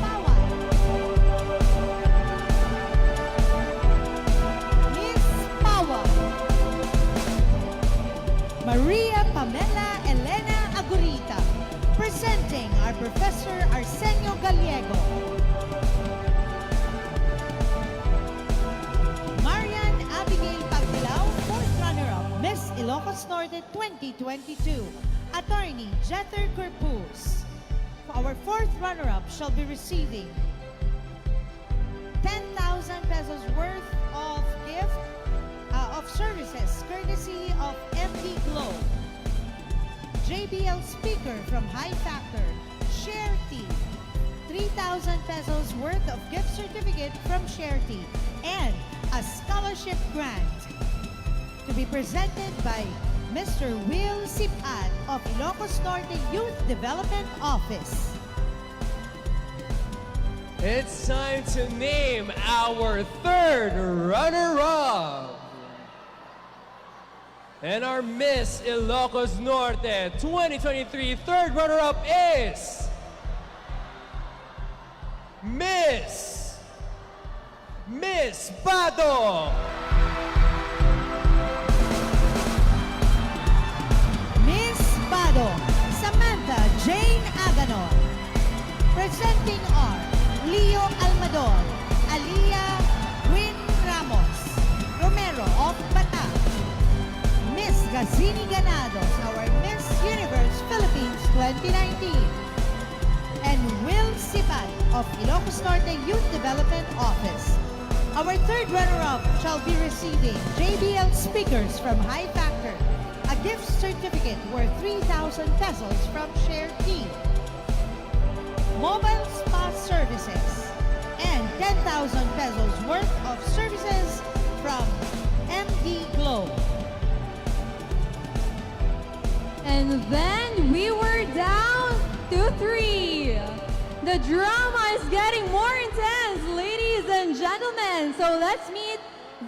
Pawai. Miss Pawai. Maria Pamela Elena Agurita, presenting our Professor Arsenio Gallego. Marian Abigail Pagbilao, fourth runner-up, Miss Ilocos Norte 2022. Attorney Jether Corpus. Our fourth runner-up shall be receiving 10,000 pesos worth of gift of services courtesy of MD Glow. JBL speaker from High Factor, Share Tea. 3,000 pesos worth of gift certificate from Share Tea and a scholarship grant to be presented by Mr. Will Sipat of Ilocos Norte Youth Development Office. It's time to name our third runner-up. And our Miss Ilocos Norte 2023 third runner-up is Miss Bado. Miss Bado, Samantha Jane Aganon. Presenting are Leo Almador, Aliyah Gwyn Ramos, Romero of Bata, Miss Gazini Ganados, our Miss Universe Philippines 2019, and Will Sipat of Ilocos Norte Youth Development Office. Our third runner-up shall be receiving JBL speakers from High Factor, a gift certificate worth 3,000 pesos from Share Tea, mobile spa services, and 10,000 pesos worth of services from MD Glow. And then we were down to 3. The drama is getting more intense, ladies and gentlemen. So let's meet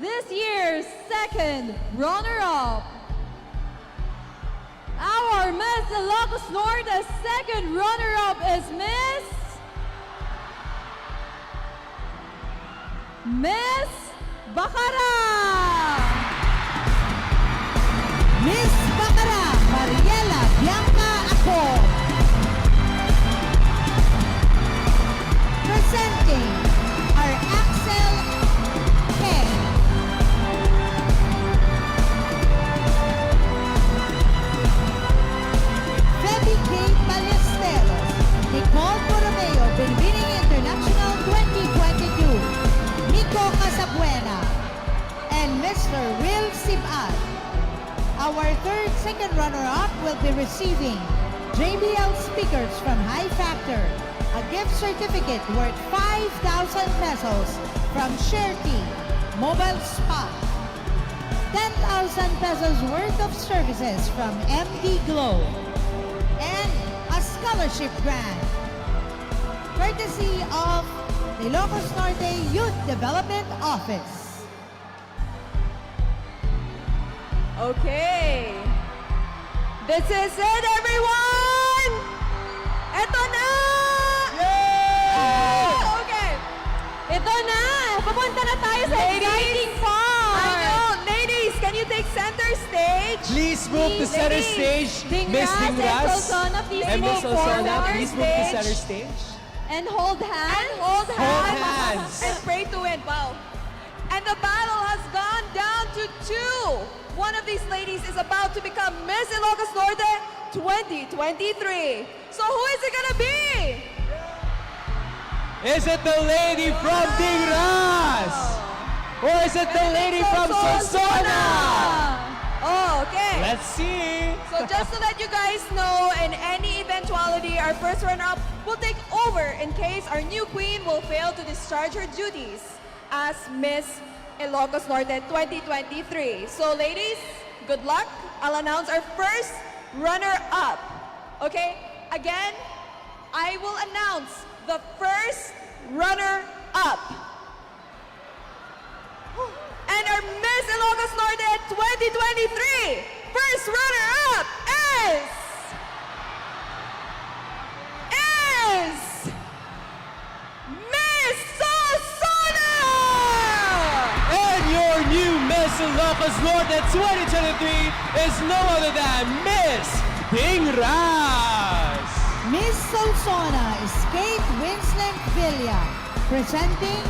this year's second runner-up. Our Miss Ilocos Norte second runner-up is Miss Bacara. Miss Bacara, Mariela Bianca Acor. Presenting our Axel Ken. Feby Kate Ballesteros, Nicole Borromeo, Binibining International 2022, Nico Casabuena, and Mr. Will Sibad. Our second runner-up will be receiving JBL speakers from High Factor, a gift certificate worth 5,000 pesos from Sherty Mobile Spa, 10,000 pesos worth of services from MD Glow, and a scholarship grant courtesy of the Ilocos Norte Youth Development Office. Okay. This is it, everyone! Eto na! Okay. Ito na! Papunta na tayo sa exciting part! I know! Ladies, can you take center stage? Please move to center stage. Miss Dingras Solsona, please and Miss move Solsona, forward. please move to center stage. And hold hands. And hold hands. hands. And pray to win. Wow. And the battle has gone down to 2. One of these ladies is about to become Miss Ilocos Norte 2023. So who is it gonna be? Is it the lady from Dingras? Or is it the lady from Solsona? Oh, okay. Let's see. So just to let you guys know, in any eventuality, our first runner-up will take over in case our new queen will fail to discharge her duties as Miss Ilocos Norte 2023. So ladies, good luck. I'll announce our first runner-up. Okay? Again, I will announce the first runner-up. And our Miss Ilocos Norte 2023 first runner-up is Miss Solsona! And your new Miss Ilocos Norte 2023 is no other than Miss Dingras. Miss Solsona is Kate Winslet Villa, presenting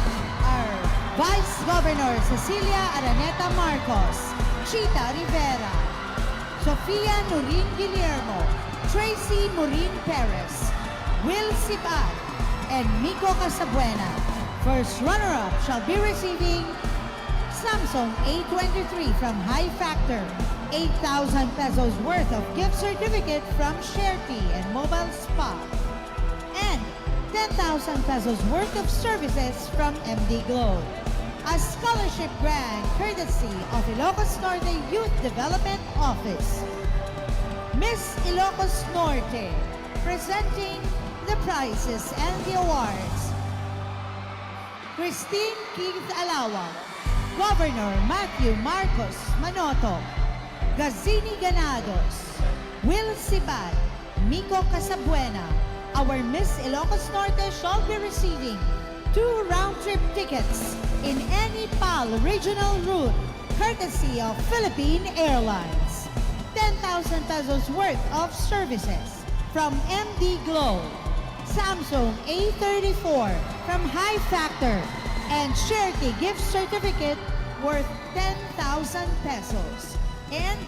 our Vice Governor Cecilia Araneta Marcos, Chita Rivera, Sofia Nurin Guillermo, Tracy Morin Perez, Will Sibad, and Miko Casabuena. First runner-up shall be receiving Samsung A23 from High Factor, 8,000 pesos worth of gift certificate from Sherty and Mobile Spa, and 10,000 pesos worth of services from MD Glow. A scholarship grant courtesy of Ilocos Norte Youth Development Office. Miss Ilocos Norte, presenting the prizes and the awards. Christine Keith Alawa, Governor Matthew Marcos Manoto, Gazini Ganados, Will Sibad, Miko Casabuena. Our Miss Ilocos Norte shall be receiving 2 round-trip tickets in any PAL regional route, courtesy of Philippine Airlines. 10,000 pesos worth of services from MD Glow, Samsung A34 from High Factor, and Sherty gift certificate worth 10,000 pesos. And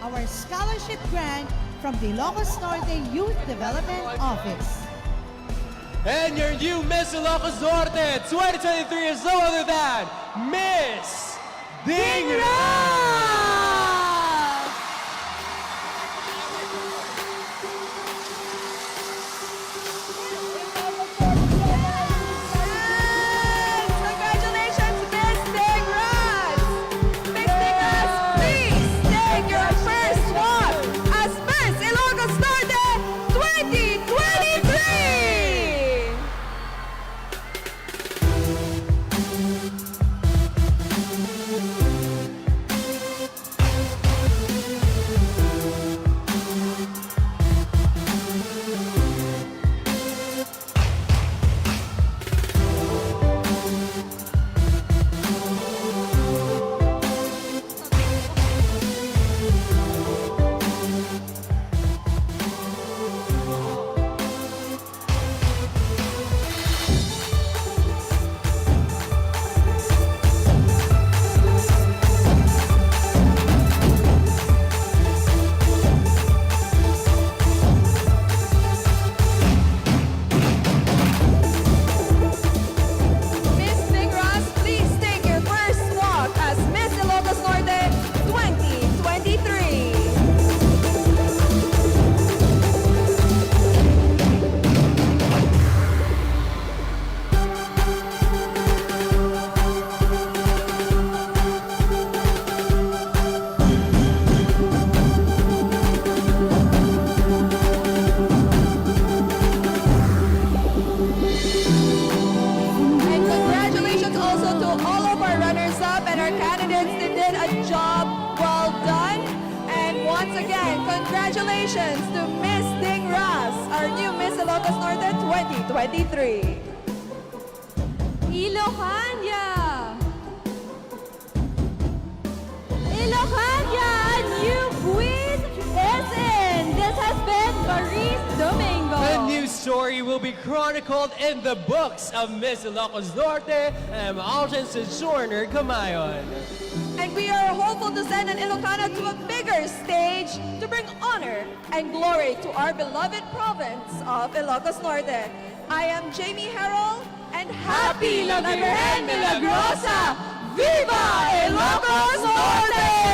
our scholarship grant from the Ilocos Norte Youth Development Office. And your new Miss Ilocos Norte 2023 is no other than Miss Dingras! Congratulations, Miss Dingras! Miss Dingras, please take your first walk as Miss Ilocos Norte 2023! congratulations to Miss Ding Ras, our new Miss Ilocos Norte 2023. Ilocania! Ilocania, a new queen is in! This has been Maurice Domingo. A new story will be chronicled in the books of Miss Ilocos Norte and Aljan Sojourner Camayon. And we are hopeful to send an Ilocana to a bigger stage to bring honor and glory to our beloved province of Ilocos Norte. I am Jamie Harrell, and happy La Virgen Milagrosa! Viva Ilocos Norte!